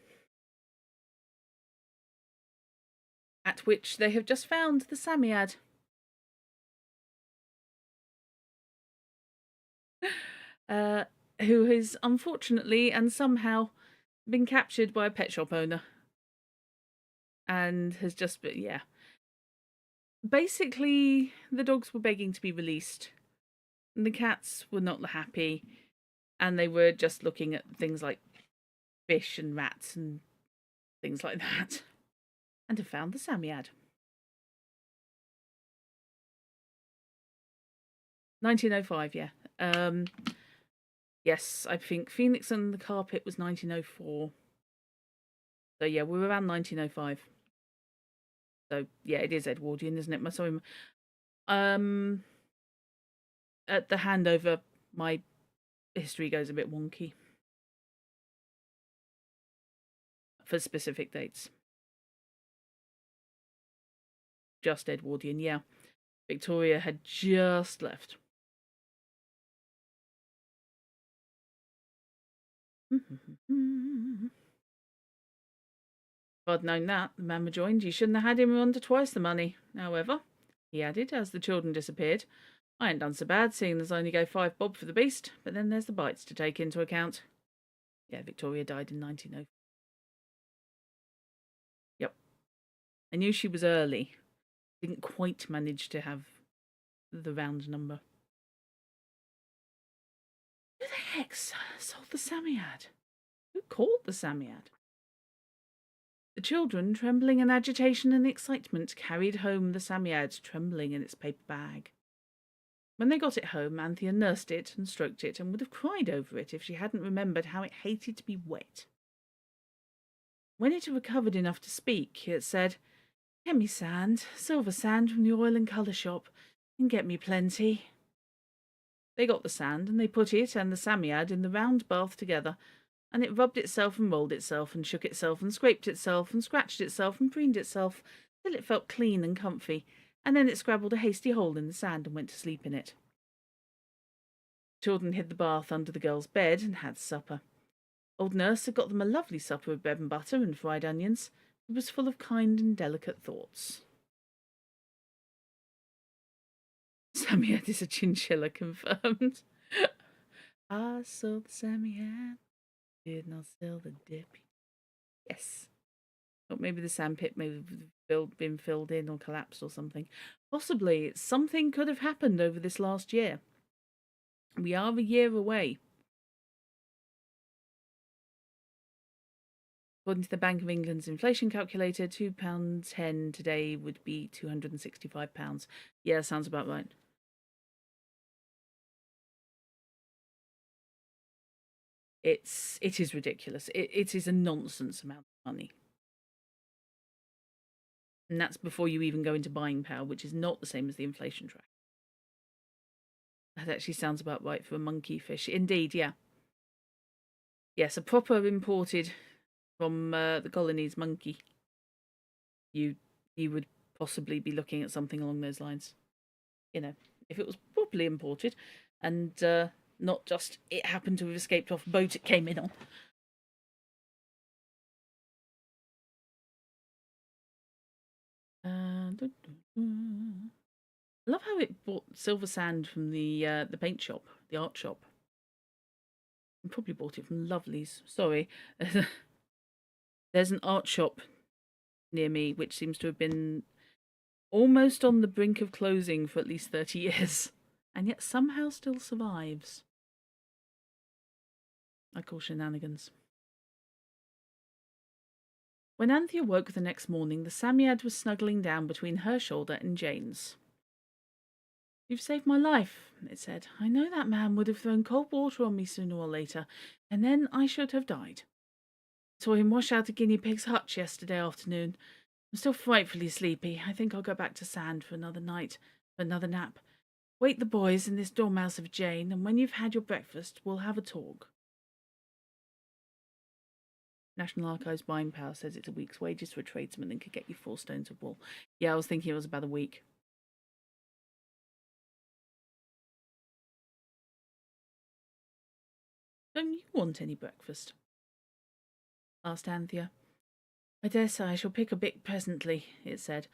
At which they have just found the Psammead. Who has unfortunately and somehow been captured by a pet shop owner. And has just been, yeah. Basically, the dogs were begging to be released. And the cats were not happy. And they were just looking at things like fish and rats and things like that. And have found the Psammead. 1905, yeah. Yes, I think Phoenix and the Carpet was 1904. So yeah, we're around 1905. So yeah, it is Edwardian, isn't it? Sorry. At the handover, my history goes a bit wonky for specific dates. Just Edwardian, yeah. Victoria had just left. If I'd known that, the man rejoined, you shouldn't have had him under twice the money. However, he added, as the children disappeared, I ain't done so bad, seeing as I only gave 5 bob for the beast, but then there's the bites to take into account. Yeah, Victoria died in 1904. Yep. I knew she was early. Didn't quite manage to have the round number. Who the heck sold the Psammead? Who caught the Psammead? The children, trembling in agitation and excitement, carried home the Psammead, trembling in its paper bag. When they got it home, Anthea nursed it and stroked it, and would have cried over it if she hadn't remembered how it hated to be wet. When it had recovered enough to speak, it said, "Get me sand, silver sand from the oil and colour shop, and get me plenty." They got the sand, and they put it and the Psammead in the round bath together, and it rubbed itself and rolled itself and shook itself and scraped itself and scratched itself and preened itself till it felt clean and comfy, and then it scrabbled a hasty hole in the sand and went to sleep in it. Children hid the bath under the girls' bed and had supper. Old Nurse had got them a lovely supper of bread and butter and fried onions. It was full of kind and delicate thoughts. Psammead is a chinchilla, confirmed. I saw the Psammead, did not sell the dip. Yes. Or maybe the sandpit, maybe been filled in or collapsed or something. Possibly something could have happened over this last year. We are a year away. According to the Bank of England's inflation calculator, £2.10 today would be £265. Yeah, sounds about right. It is ridiculous. It is a nonsense amount of money. And that's before you even go into buying power, which is not the same as the inflation track. That actually sounds about right for a monkey fish. Indeed, yeah. Yes, a proper imported from the colonies monkey. You would possibly be looking at something along those lines. You know, if it was properly imported and not just it happened to have escaped off a boat it came in on. I love how it bought silver sand from the paint shop, the art shop. I probably bought it from Lovely's. Sorry. There's an art shop near me which seems to have been almost on the brink of closing for at least 30 years, and yet somehow still survives. I call shenanigans. When Anthea woke the next morning, the Psammead was snuggling down between her shoulder and Jane's. "You've saved my life," it said. "I know that man would have thrown cold water on me sooner or later, and then I should have died. I saw him wash out a guinea pig's hutch yesterday afternoon. I'm still frightfully sleepy. I think I'll go back to Sand for another night, for another nap. Wake the boys and this dormouse of Jane, and when you've had your breakfast, we'll have a talk." National Archives buying power says it's a week's wages for a tradesman and could get you 4 stones of wool. Yeah, I was thinking it was about a week. "Don't you want any breakfast?" asked Anthea. "I dare say I shall pick a bit presently," it said.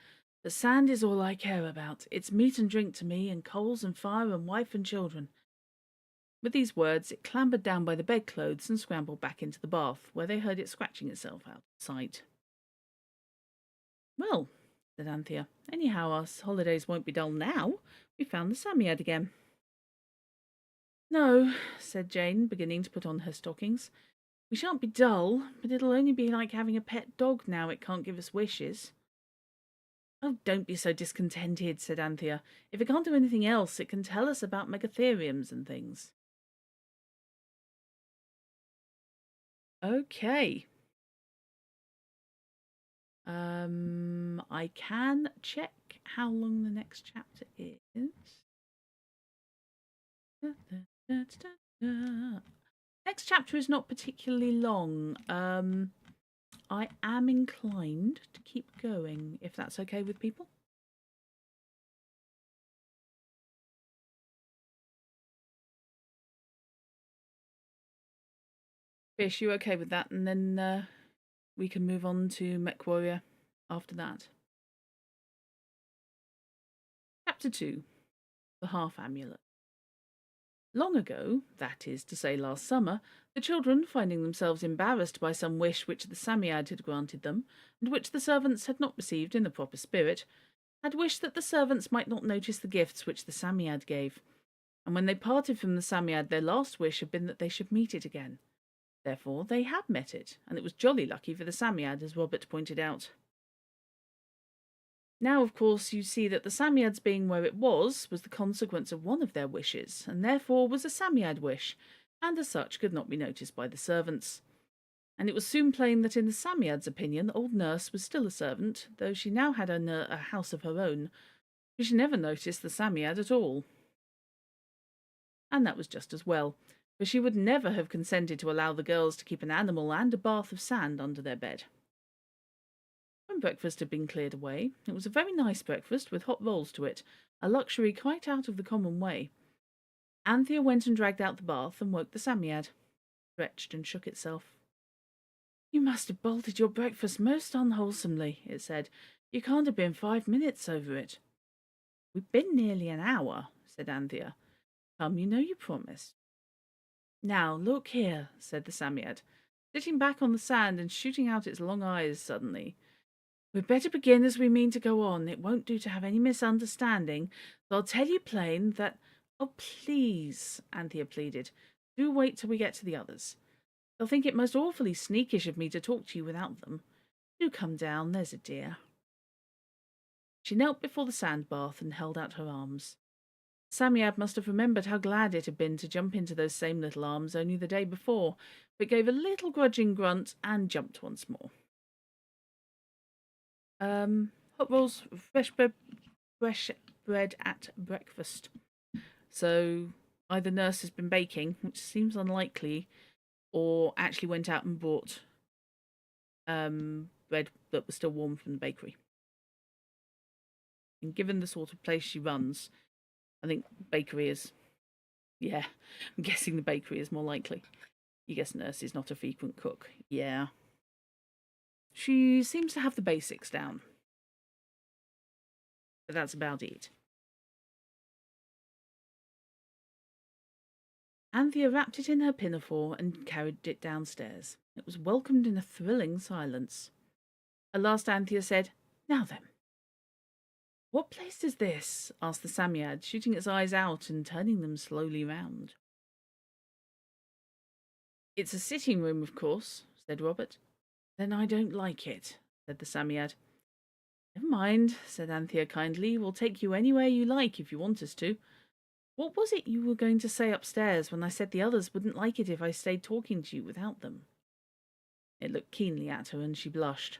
"But Sand is all I care about. It's meat and drink to me, and coals and fire and wife and children." With these words, it clambered down by the bedclothes and scrambled back into the bath, where they heard it scratching itself out of sight. "Well," said Anthea, "anyhow, our holidays won't be dull now. We found the Psammead again." "No," said Jane, beginning to put on her stockings. "We shan't be dull, but it'll only be like having a pet dog now it can't give us wishes." "Oh, don't be so discontented," said Anthea. "If it can't do anything else, it can tell us about megatheriums and things." Okay. I can check how long the next chapter is. Next chapter is not particularly long. I am inclined to keep going, if that's okay with people. Fish, you okay with that? And then we can move on to Mech Warrior after that. Chapter 2. The Half Amulet. Long ago, that is to say last summer, the children, finding themselves embarrassed by some wish which the Psammead had granted them, and which the servants had not received in the proper spirit, had wished that the servants might not notice the gifts which the Psammead gave. And when they parted from the Psammead, their last wish had been that they should meet it again. Therefore, they had met it, and it was jolly lucky for the Psammead, as Robert pointed out. Now, of course, you see that the Psammead's being where it was the consequence of one of their wishes, and therefore was a Psammead wish, and as such could not be noticed by the servants. And it was soon plain that in the Psammead's opinion, old Nurse was still a servant, though she now had a house of her own, for she never noticed the Psammead at all. And that was just as well, for she would never have consented to allow the girls to keep an animal and a bath of sand under their bed. When breakfast had been cleared away, it was a very nice breakfast with hot rolls to it, a luxury quite out of the common way. Anthea went and dragged out the bath and woke the Psammead. Stretched and shook itself. "You must have bolted your breakfast most unwholesomely," it said. "You can't have been 5 minutes over it." "We've been nearly an hour," said Anthea. "Come, you know you promised." "Now, look here," said the Psammead, sitting back on the sand and shooting out its long eyes suddenly. We'd better begin as we mean to go on. It won't do to have any misunderstanding, so I'll tell you plain that... Oh, please, Anthea pleaded. Do wait till we get to the others. They'll think it most awfully sneakish of me to talk to you without them. Do come down, there's a dear. She knelt before the sand bath and held out her arms. Samiad must have remembered how glad it had been to jump into those same little arms only the day before, but gave a little grudging grunt and jumped once more. Hot rolls, fresh bread at breakfast. So either nurse has been baking, which seems unlikely, or actually went out and bought bread that was still warm from the bakery. And given the sort of place she runs, I think bakery is... Yeah, I'm guessing the bakery is more likely. You guess nurse is not a frequent cook. Yeah. She seems to have the basics down. But that's about it. Anthea wrapped it in her pinafore and carried it downstairs. It was welcomed in a thrilling silence. At last Anthea said, "Now then." "What place is this?" asked the Samiad, shooting its eyes out and turning them slowly round. "It's a sitting room, of course," said Robert. "Then I don't like it," said the Samiad. "Never mind," said Anthea kindly. "We'll take you anywhere you like if you want us to. What was it you were going to say upstairs when I said the others wouldn't like it if I stayed talking to you without them?" It looked keenly at her and she blushed.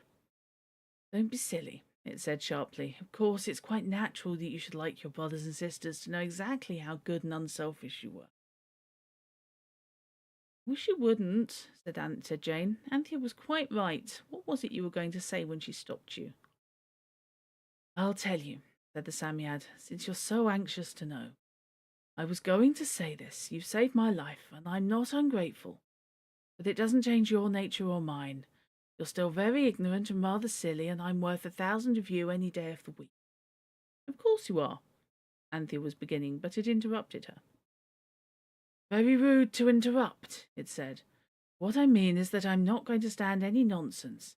"Don't be silly," it said sharply. "Of course, it's quite natural that you should like your brothers and sisters to know exactly how good and unselfish you were." "Wish you wouldn't," said Jane. "Anthea was quite right. What was it you were going to say when she stopped you?" "I'll tell you," said the Samiad, "since you're so anxious to know. I was going to say this. You've saved my life, and I'm not ungrateful. But it doesn't change your nature or mine. You're still very ignorant and rather silly, and I'm worth 1,000 of you any day of the week." "Of course you are," Anthea was beginning, but it interrupted her. "Very rude to interrupt," it said. "What I mean is that I'm not going to stand any nonsense.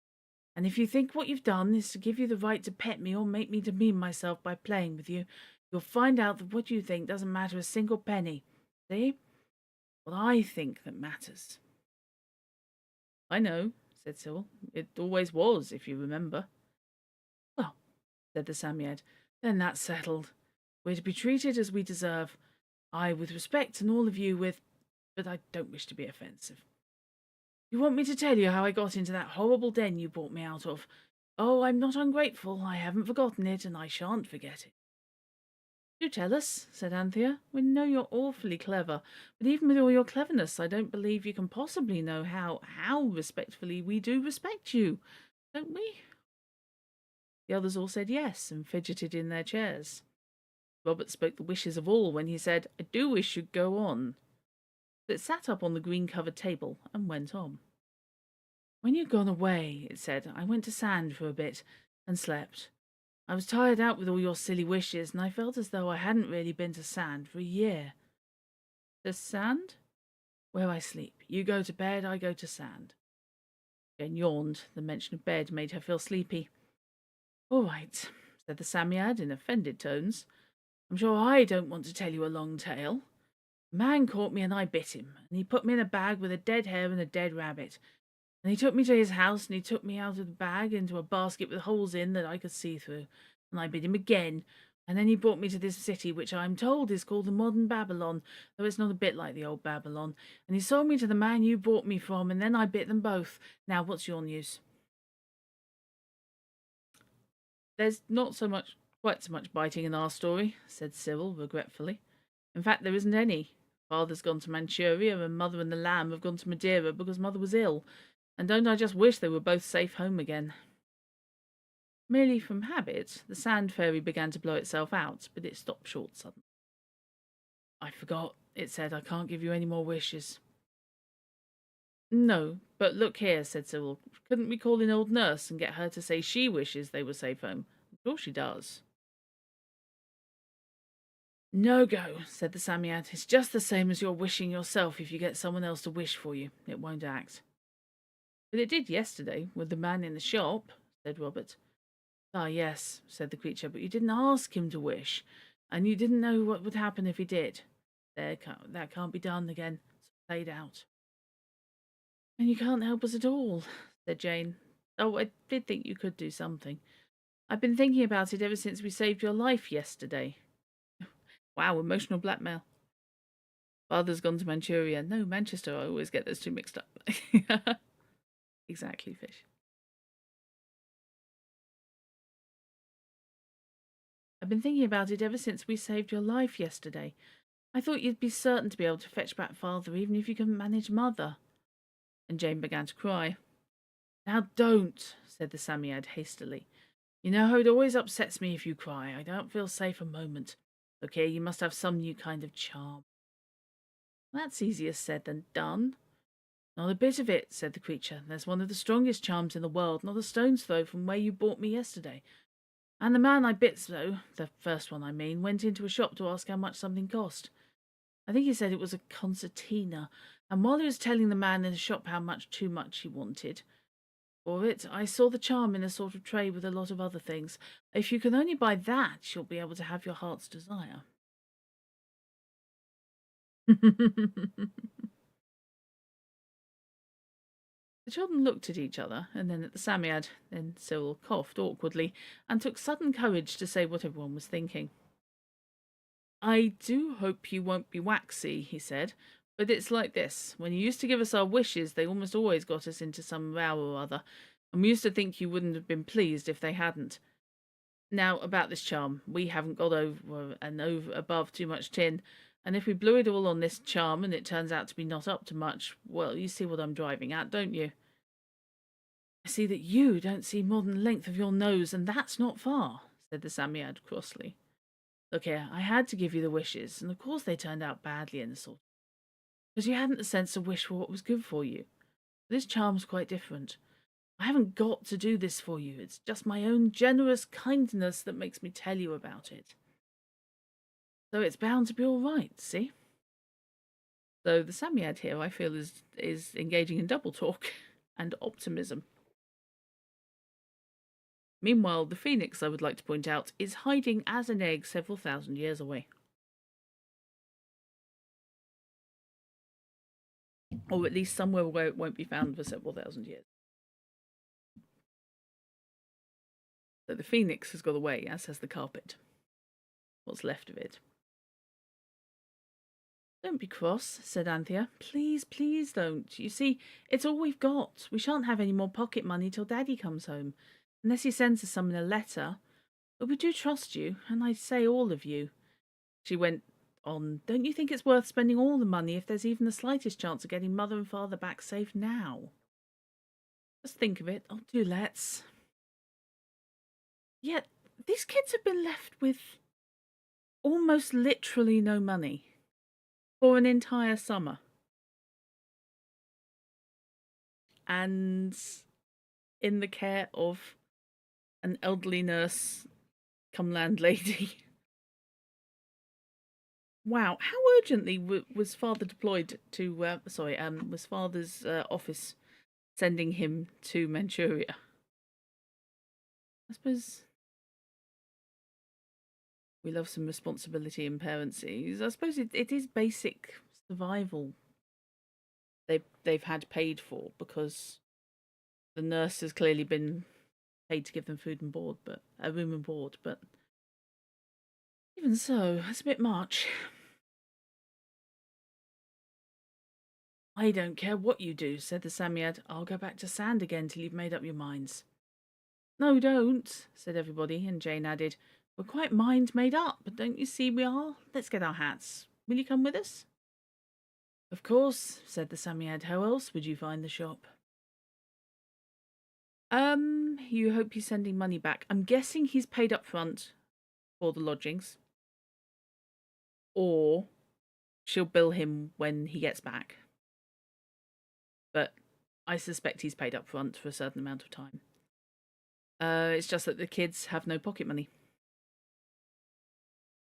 And if you think what you've done is to give you the right to pet me or make me demean myself by playing with you, you'll find out that what you think doesn't matter a single penny. See? What I think that matters." "I know," said Cyril. "It always was, if you remember." "Well," said the Samiad, "then that's settled. We're to be treated as we deserve. I with respect and all of you with... But I don't wish to be offensive. You want me to tell you how I got into that horrible den you brought me out of? Oh, I'm not ungrateful. I haven't forgotten it, and I shan't forget it." "Do tell us," said Anthea. "We know you're awfully clever, but even with all your cleverness, I don't believe you can possibly know how respectfully we do respect you, don't we?" The others all said yes, and fidgeted in their chairs. Robert spoke the wishes of all when he said, "I do wish you'd go on." But it sat up on the green-covered table and went on. "When you'd gone away," it said, "I went to Sand for a bit and slept. I was tired out with all your silly wishes, and I felt as though I hadn't really been to Sand for a year." "To Sand?" "Where I sleep. You go to bed, I go to Sand." Jane yawned. The mention of bed made her feel sleepy. "All right," said the Samiad in offended tones. "I'm sure I don't want to tell you a long tale. A man caught me and I bit him, and he put me in a bag with a dead hare and a dead rabbit. And he took me to his house, and he took me out of the bag into a basket with holes in that I could see through. And I bit him again, and then he brought me to this city, which I'm told is called the modern Babylon, though it's not a bit like the old Babylon. And he sold me to the man you bought me from, and then I bit them both. Now, what's your news?" "There's not quite so much biting in our story," said Cyril regretfully. "In fact, there isn't any. Father's gone to Manchuria, and Mother and the lamb have gone to Madeira because Mother was ill. And don't I just wish they were both safe home again?" Merely from habit, the sand fairy began to blow itself out, but it stopped short suddenly. "I forgot," it said. "I can't give you any more wishes." "No, but look here," said Cyril. "Couldn't we call in old nurse and get her to say she wishes they were safe home? I'm sure she does." "No go," said the Samiad. "It's just the same as your wishing yourself if you get someone else to wish for you. It won't act." "But it did yesterday with the man in the shop," said Robert. Ah, yes, said the creature, but you didn't ask him to wish, and you didn't know what would happen if he did. That can't be done again. It's played out. And you can't help us at all, said Jane. Oh, I did think you could do something. I've been thinking about it ever since we saved your life yesterday. Wow, emotional blackmail. Father's gone to Manchuria. No, Manchester. I always get those two mixed up. Exactly, fish. I've been thinking about it ever since we saved your life yesterday. I thought you'd be certain to be able to fetch back father, even if you couldn't manage mother. And Jane began to cry. Now don't, said the Samiad hastily. You know how it always upsets me if you cry. I don't feel safe a moment. Look here, you must have some new kind of charm. That's easier said than done. Not a bit of it, said the creature. There's one of the strongest charms in the world, not a stone's throw from where you bought me yesterday. And the man I bit, though, the first one I mean, went into a shop to ask how much something cost. I think he said it was a concertina, and while he was telling the man in the shop how much too much he wanted for it, I saw the charm in a sort of tray with a lot of other things. If you can only buy that, you'll be able to have your heart's desire. The children looked at each other, and then at the Samiad. Then Cyril coughed awkwardly, and took sudden courage to say what everyone was thinking. I do hope you won't be waxy, he said, but it's like this. When you used to give us our wishes, they almost always got us into some row or other, and we used to think you wouldn't have been pleased if they hadn't. Now, about this charm, we haven't got over above too much tin, and if we blew it all on this charm and it turns out to be not up to much, well, you see what I'm driving at, don't you? I see that you don't see more than the length of your nose, and that's not far, said the Samiad crossly. Look here, I had to give you the wishes, and of course they turned out badly in the sort, because you hadn't the sense to wish for what was good for you. This charm's quite different. I haven't got to do this for you. It's just my own generous kindness that makes me tell you about it. So it's bound to be all right, see? So the Samiad here, I feel, is engaging in double talk and optimism. Meanwhile, the phoenix, I would like to point out, is hiding as an egg several thousand years away. Or at least somewhere where it won't be found for several thousand years. So the phoenix has got away, as has the carpet. What's left of it. Don't be cross, said Anthea. Please, please don't. You see, it's all we've got. We shan't have any more pocket money till Daddy comes home, unless he sends us some in a letter. But we do trust you, and I say all of you. She went on, don't you think it's worth spending all the money if there's even the slightest chance of getting Mother and Father back safe now? Just think of it. Oh, do let's. Yet, these kids have been left with almost literally no money for an entire summer. And in the care of an elderly nurse come landlady. Wow, how urgently was father deployed to, was father's office sending him to Manchuria? I suppose we love some responsibility in parency. I suppose it is basic survival they've had paid for, because the nurse has clearly been paid to give them food and board, but a room and board, but even so, that's a bit much. I don't care what you do, said the Samiad. I'll go back to sand again till you've made up your minds. No, don't, said everybody, and Jane added, we're quite minds made up, but don't you see we are? Let's get our hats. Will you come with us? Of course, said the Samiad. How else would you find the shop? You hope he's sending money back. I'm guessing he's paid up front for the lodgings. Or she'll bill him when he gets back. But I suspect he's paid up front for a certain amount of time. It's just that the kids have no pocket money.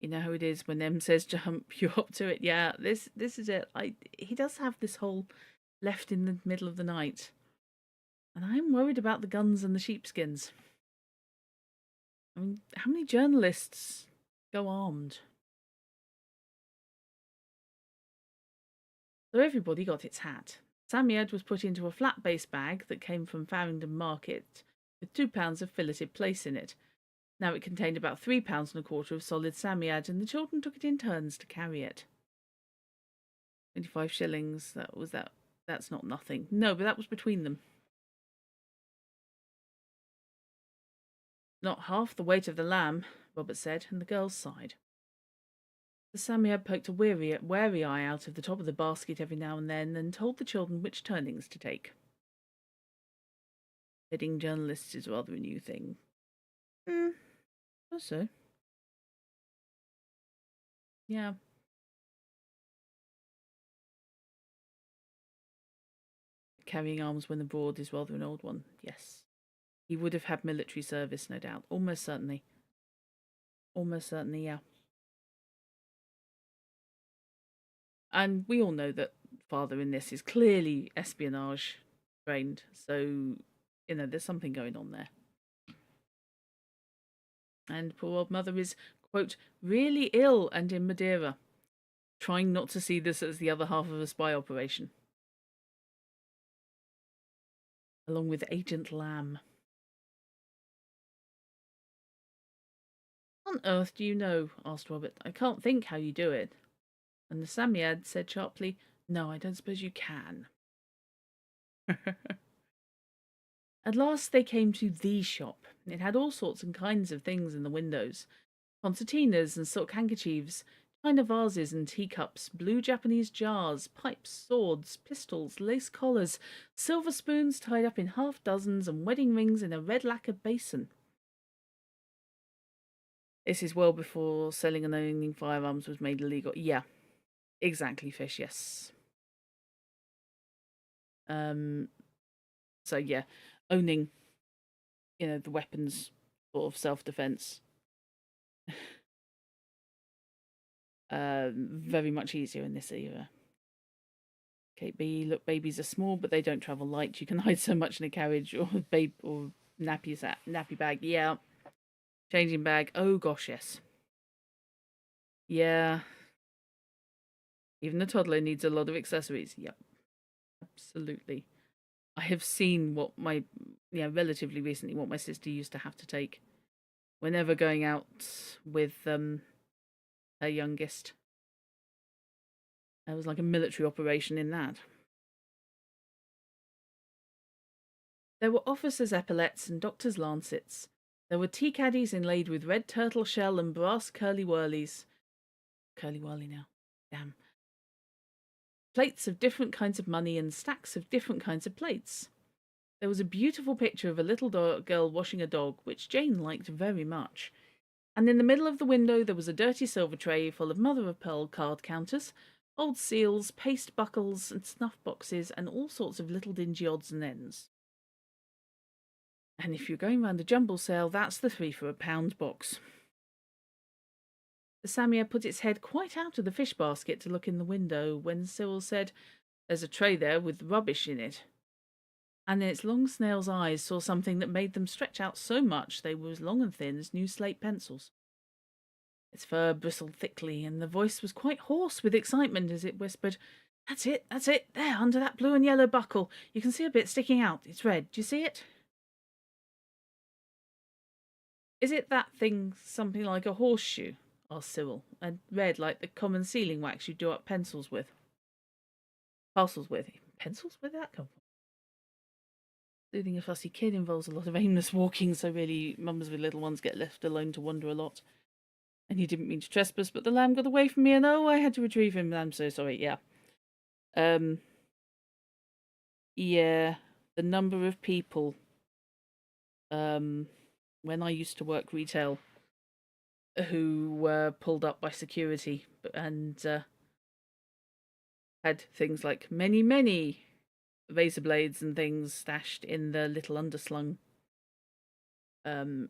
You know how it is when Em says jump, you're up to it. Yeah, this is it. He does have this whole left in the middle of the night. And I'm worried about the guns and the sheepskins. I mean, how many journalists go armed? So everybody got its hat. Samiad was put into a flat base bag that came from Farringdon Market with 2 pounds of filleted plaice in it. Now it contained about 3 pounds and a quarter of solid Samiad, and the children took it in turns to carry it. 25 shillings, that's not nothing. No, but that was between them. Not half the weight of the lamb, Robert said, and the girls sighed. The Samiad poked a wary eye out of the top of the basket every now and then and told the children which turnings to take. Heading journalists is rather a new thing. So. Yeah. Carrying arms when abroad is rather an old one, yes. He would have had military service, no doubt. Almost certainly. Almost certainly, yeah. And we all know that father in this is clearly espionage trained, so, there's something going on there. And poor old mother is, quote, really ill and in Madeira, trying not to see this as the other half of a spy operation. Along with Agent Lamb. What on earth do you know? Asked Robert. I can't think how you do it. And the Samiad said sharply, no, I don't suppose you can. At last they came to the shop. It had all sorts and kinds of things in the windows. Concertinas and silk handkerchiefs, china vases and teacups, blue Japanese jars, pipes, swords, pistols, lace collars, silver spoons tied up in half dozens, and wedding rings in a red lacquered basin. This is well before selling and owning firearms was made illegal. Yeah, exactly, Fish, yes. So yeah, owning, the weapons sort of self-defense, very much easier in this era. KB, look, babies are small, but they don't travel light. You can hide so much in a carriage or nappy bag. Yeah, changing bag. Oh gosh, yes. Yeah, even a toddler needs a lot of accessories. Yep, absolutely. I have seen relatively recently, what my sister used to have to take whenever going out with her youngest. It was like a military operation in that. There were officers' epaulets and doctors' lancets. There were tea caddies inlaid with red turtle shell and brass curly-whirlies. Curly-whirly now. Damn. Plates of different kinds of money and stacks of different kinds of plates. There was a beautiful picture of a little girl washing a dog, which Jane liked very much. And in the middle of the window there was a dirty silver tray full of mother-of-pearl card counters, old seals, paste buckles and snuff boxes, and all sorts of little dingy odds and ends. And if you're going round a jumble sale, that's the 3 for £1 box. The Samia put its head quite out of the fish basket to look in the window when Cyril said, there's a tray there with rubbish in it. And in its long snail's eyes saw something that made them stretch out so much they were as long and thin as new slate pencils. Its fur bristled thickly, and the voice was quite hoarse with excitement as it whispered, that's it, there, under that blue and yellow buckle. You can see a bit sticking out. It's red. Do you see it? Is it that thing something like a horseshoe? Asked Cyril, and red like the common sealing wax you do up pencils with. Parcels with. Pencils? Where'd that come from? Soothing a fussy kid involves a lot of aimless walking, so really mums with little ones get left alone to wander a lot. And he didn't mean to trespass, but the lamb got away from me, and oh, I had to retrieve him. I'm so sorry. Yeah. Yeah, the number of people, when I used to work retail, who were pulled up by security and had things like many razor blades and things stashed in the little underslung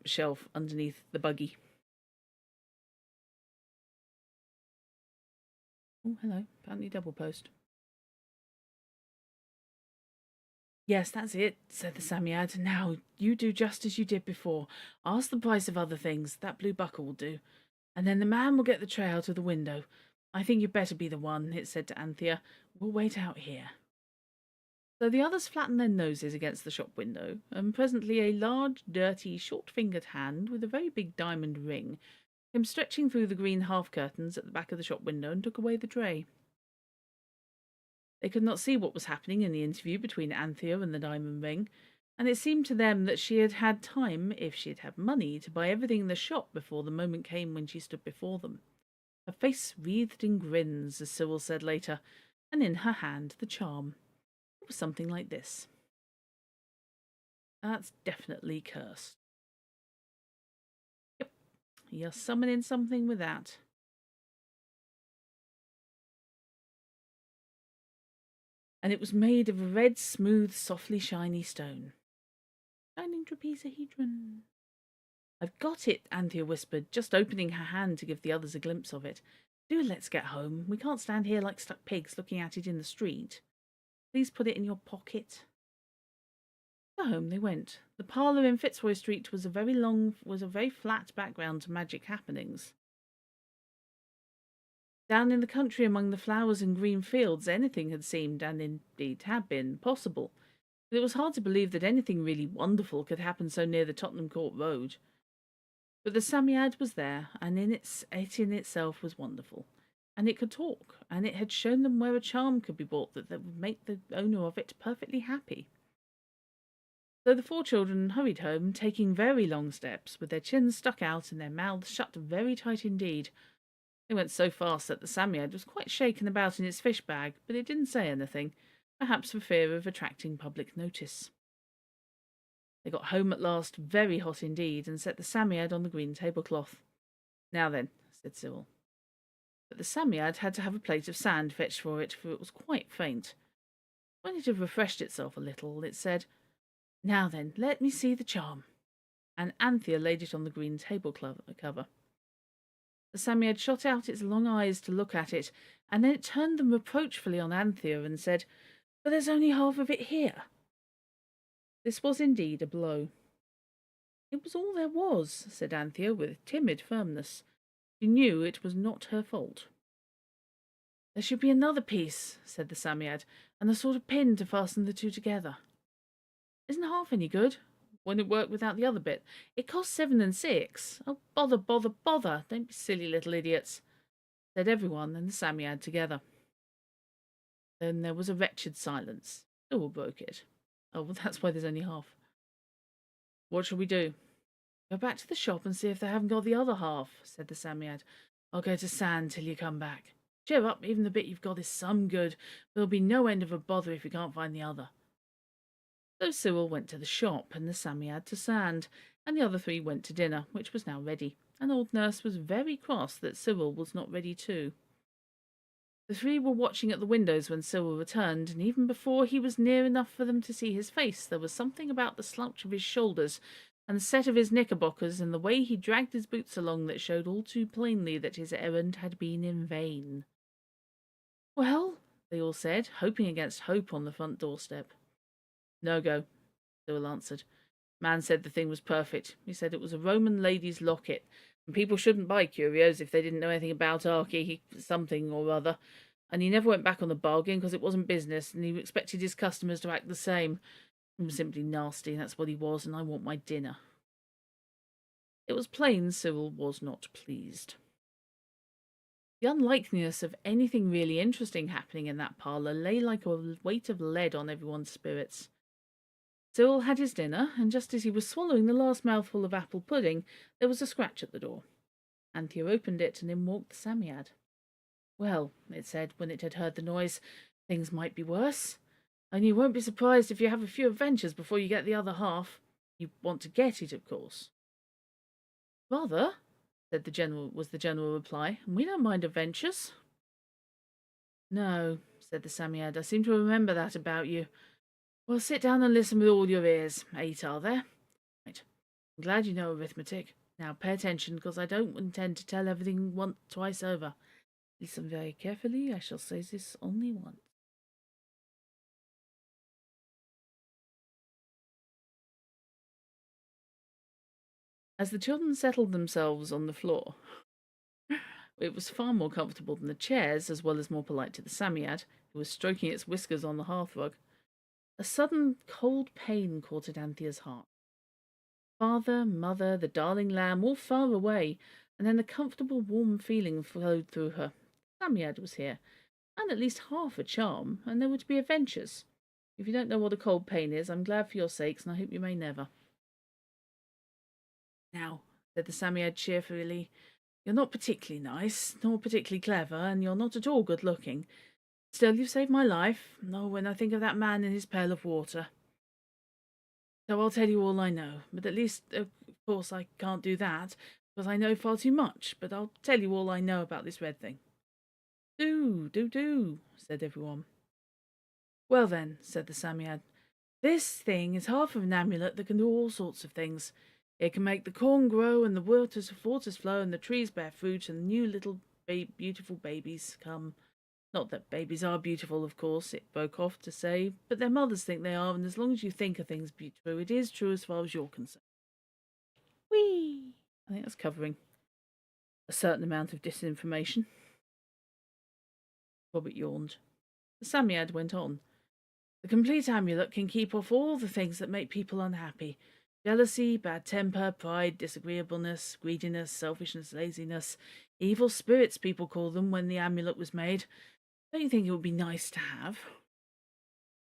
shelf underneath the buggy. Oh, hello. Apparently double post. Yes, that's it, said the Samiad. Now, you do just as you did before. Ask the price of other things. That blue buckle will do. And then the man will get the tray out of the window. I think you'd better be the one, it said to Anthea. We'll wait out here. So the others flattened their noses against the shop window, and presently a large, dirty, short-fingered hand with a very big diamond ring came stretching through the green half-curtains at the back of the shop window and took away the tray. They could not see what was happening in the interview between Anthea and the diamond ring, and it seemed to them that she had had time, if she had had money, to buy everything in the shop before the moment came when she stood before them. Her face wreathed in grins, as Cyril said later, and in her hand the charm. It was something like this. That's definitely cursed. Yep, you're summoning something with that. And it was made of a red, smooth, softly shiny stone. Shining trapezohedron. I've got it, Anthea whispered, just opening her hand to give the others a glimpse of it. Do let's get home. We can't stand here like stuck pigs looking at it in the street. Please put it in your pocket. So home they went. The parlour in Fitzroy Street was a very flat background to magic happenings. Down in the country among the flowers and green fields, anything had seemed, and indeed had been, possible. But it was hard to believe that anything really wonderful could happen so near the Tottenham Court Road. But the Samiad was there, and it in itself was wonderful. And it could talk, and it had shown them where a charm could be bought that would make the owner of it perfectly happy. So the four children hurried home, taking very long steps, with their chins stuck out and their mouths shut very tight indeed. They went so fast that the Samiad was quite shaken about in its fish bag, but it didn't say anything, perhaps for fear of attracting public notice. They got home at last, very hot indeed, and set the Samiad on the green tablecloth. Now then, said Cyril. But the Samiad had to have a plate of sand fetched for it was quite faint. When it had refreshed itself a little, it said, Now then, let me see the charm. And Anthea laid it on the green table cover. The Samiad shot out its long eyes to look at it, and then it turned them reproachfully on Anthea and said, But there's only half of it here. This was indeed a blow. It was all there was, said Anthea with timid firmness. She knew it was not her fault. There should be another piece, said the Samiad, and a sort of pin to fasten the two together. Isn't half any good? Won't it work without the other bit? It costs 7 and 6. Oh, bother, bother, bother. Don't be silly little idiots, said everyone and the Samiad together. Then there was a wretched silence. Cyril broke it. Oh, well, that's why there's only half. What shall we do? Go back to the shop and see if they haven't got the other half, said the Samiad. I'll go to sand till you come back. Cheer up, even the bit you've got is some good. There'll be no end of a bother if you can't find the other. So Cyril went to the shop, and the Samiad to sand, and the other three went to dinner, which was now ready, and old Nurse was very cross that Cyril was not ready too. The three were watching at the windows when Cyril returned, and even before he was near enough for them to see his face, there was something about the slouch of his shoulders and the set of his knickerbockers and the way he dragged his boots along that showed all too plainly that his errand had been in vain. Well, they all said, hoping against hope on the front doorstep. No go, Cyril answered. Man said the thing was perfect. He said it was a Roman lady's locket, and people shouldn't buy curios if they didn't know anything about something or other. And he never went back on the bargain because it wasn't business, and he expected his customers to act the same. He was simply nasty, that's what he was, and I want my dinner. It was plain Cyril was not pleased. The unlikeliness of anything really interesting happening in that parlour lay like a weight of lead on everyone's spirits. Cyril had his dinner, and just as he was swallowing the last mouthful of apple pudding, there was a scratch at the door. Anthea opened it, and in walked the Samiad. Well, it said, when it had heard the noise, things might be worse. And you won't be surprised if you have a few adventures before you get the other half. You want to get it, of course. Rather, was the general reply, and we don't mind adventures. No, said the Samiad, I seem to remember that about you. Well, sit down and listen with all your ears. 8, are there? Right. I'm glad you know arithmetic. Now pay attention, because I don't intend to tell everything twice over. Listen very carefully. I shall say this only once. As the children settled themselves on the floor, it was far more comfortable than the chairs, as well as more polite to the Samiad, who was stroking its whiskers on the hearthrug. A sudden cold pain caught at Anthea's heart. Father, mother, the darling lamb, all far away, and then a comfortable, warm feeling flowed through her. Samiad was here, and at least half a charm, and there were to be adventures. If you don't know what a cold pain is, I'm glad for your sakes, and I hope you may never. Now, said the Samiad cheerfully, you're not particularly nice, nor particularly clever, and you're not at all good looking. Still, you've saved my life. Oh, when I think of that man and his pail of water. So I'll tell you all I know, but at least, of course, I can't do that, because I know far too much, but I'll tell you all I know about this red thing. Do, said everyone. Well then, said the Samiad, this thing is half of an amulet that can do all sorts of things. It can make the corn grow and the waters flow and the trees bear fruit and new little beautiful babies come. Not that babies are beautiful, of course, it broke off to say, but their mothers think they are, and as long as you think a thing's true, it is true as far as you're concerned. Whee! I think that's covering a certain amount of disinformation. Robert yawned. The Samiad went on. The complete amulet can keep off all the things that make people unhappy. Jealousy, bad temper, pride, disagreeableness, greediness, selfishness, laziness. Evil spirits, people call them when the amulet was made. Don't you think it would be nice to have?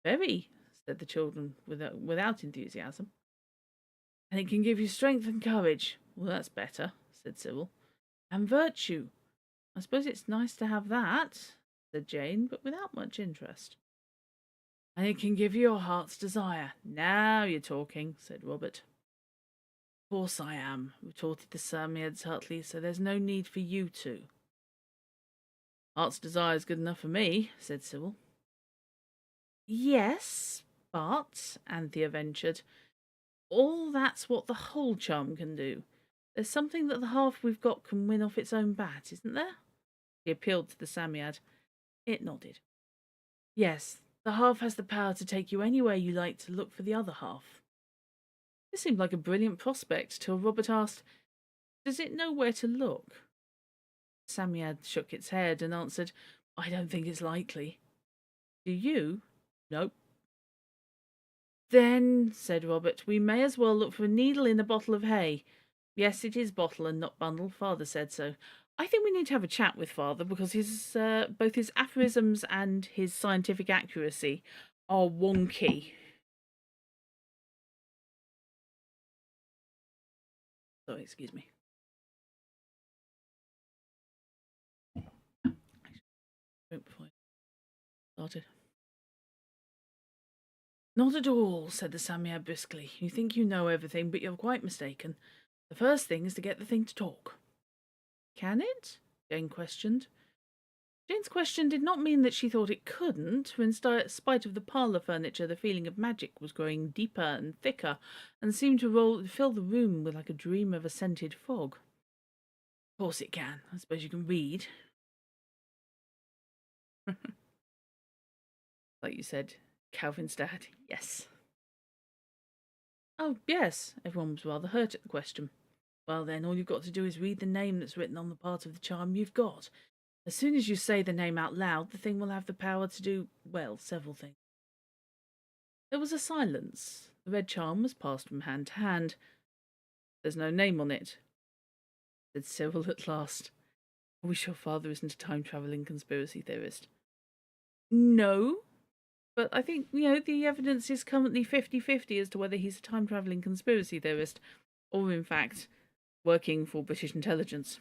Very, said the children without enthusiasm. And it can give you strength and courage. Well, that's better, said Cyril. And virtue. I suppose it's nice to have that, said Jane, but without much interest. And it can give you your heart's desire. Now you're talking, said Robert. Of course I am, retorted the Samiads heartily, so there's no need for you to. Heart's desire is good enough for me, said Cyril. Yes, but, Anthea ventured, all that's what the whole charm can do. There's something that the half we've got can win off its own bat, isn't there? He appealed to the Samiad. It nodded. Yes, the half has the power to take you anywhere you like to look for the other half. This seemed like a brilliant prospect till Robert asked, does it know where to look? Samiad shook its head and answered, I don't think it's likely. Do you? Nope. Then, said Robert, we may as well look for a needle in a bottle of hay. Yes, it is bottle and not bundle. Father said so. I think we need to have a chat with Father because his both his aphorisms and his scientific accuracy are wonky. Sorry, excuse me. Before I started. Not at all, said the Samiad briskly. You think you know everything, but you're quite mistaken. The first thing is to get the thing to talk. Can it? Jane questioned. Jane's question did not mean that she thought it couldn't, for in spite of the parlour furniture, the feeling of magic was growing deeper and thicker, and seemed to fill the room with like a dream of a scented fog. Of course it can. I suppose you can read. Like you said, Calvin's dad. Yes. Oh, yes. Everyone was rather hurt at the question. Well, then, all you've got to do is read the name that's written on the part of the charm you've got. As soon as you say the name out loud, the thing will have the power to do, well, several things. There was a silence. The red charm was passed from hand to hand. There's no name on it, said Cyril at last. I wish your father isn't a time-travelling conspiracy theorist. No, but I think, the evidence is currently 50-50 as to whether he's a time-travelling conspiracy theorist or, in fact, working for British intelligence.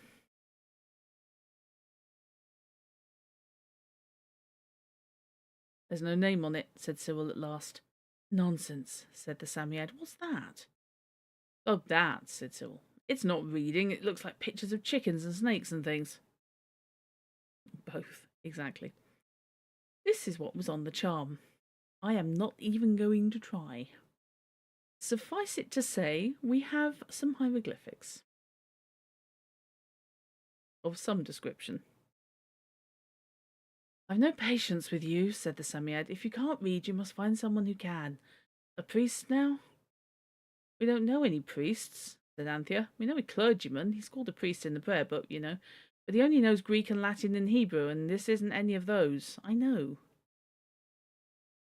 There's no name on it, said Cyril at last. Nonsense, said the Samiad. What's that? Oh, that, said Cyril. It's not reading. It looks like pictures of chickens and snakes and things. Both, exactly. This is what was on the charm. I am not even going to try. Suffice it to say, we have some hieroglyphics. Of some description. I've no patience with you, said the Samiad. If you can't read, you must find someone who can. A priest now? We don't know any priests. said Anthea. We know a clergyman. He's called a priest in the prayer book, you know. But he only knows Greek and Latin and Hebrew, and this isn't any of those. I know.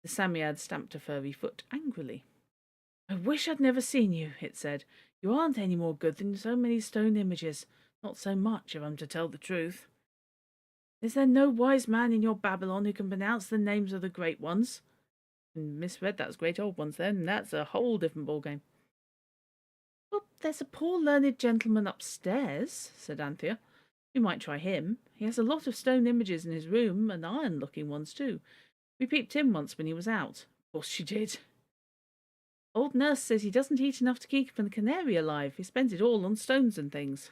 The Psammead stamped a furry foot angrily. I wish I'd never seen you, it said. You aren't any more good than so many stone images. Not so much, if I'm to tell the truth. Is there no wise man in your Babylon who can pronounce the names of the great ones? And misread those great old ones then. That's a whole different ballgame. Well, there's a poor learned gentleman upstairs, said Anthea. We might try him. He has a lot of stone images in his room, and iron-looking ones too. We peeped in once when he was out. Of course she did. Old nurse says he doesn't eat enough to keep a canary alive. He spends it all on stones and things.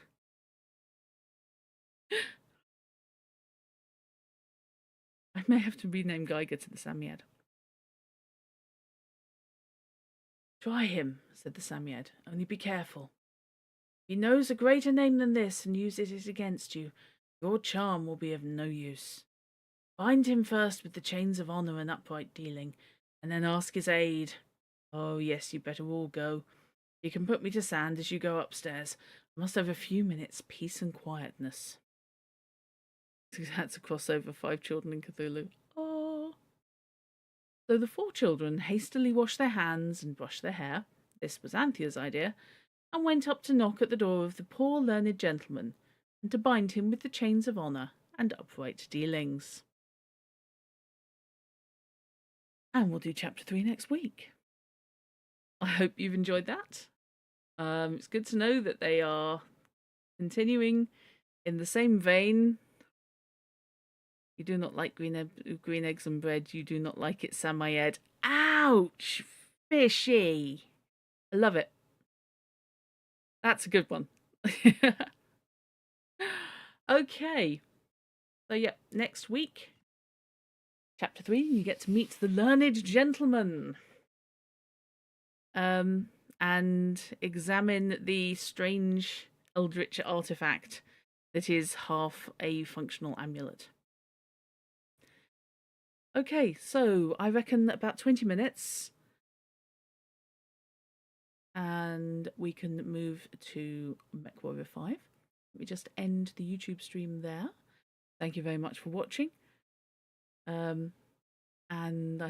I may have to rename Geiger to the Psammead. Try him, said the Psammead. Only be careful. If he knows a greater name than this and uses it against you, your charm will be of no use. Bind him first with the chains of honour and upright dealing, and then ask his aid. Oh, yes, you'd better all go. You can put me to sand as you go upstairs. I must have a few minutes' peace and quietness. That's a crossover 5 Children in Cthulhu. Oh. So the 4 children hastily washed their hands and brushed their hair. This was Anthea's idea, and went up to knock at the door of the poor learned gentleman, and to bind him with the chains of honour and upright dealings. And we'll do chapter 3 next week. I hope you've enjoyed that. It's good to know that they are continuing in the same vein. You do not like green eggs and bread. You do not like it, Psammead. Ouch! Fishy. I love it. That's a good one. Okay. So, yeah, next week, chapter 3, you get to meet the learned gentleman. And examine the strange eldritch artifact that is half a functional amulet. Okay, so I reckon about 20 minutes. And we can move to MechWarrior 5. Let me just end the YouTube stream there. Thank you very much for watching. And I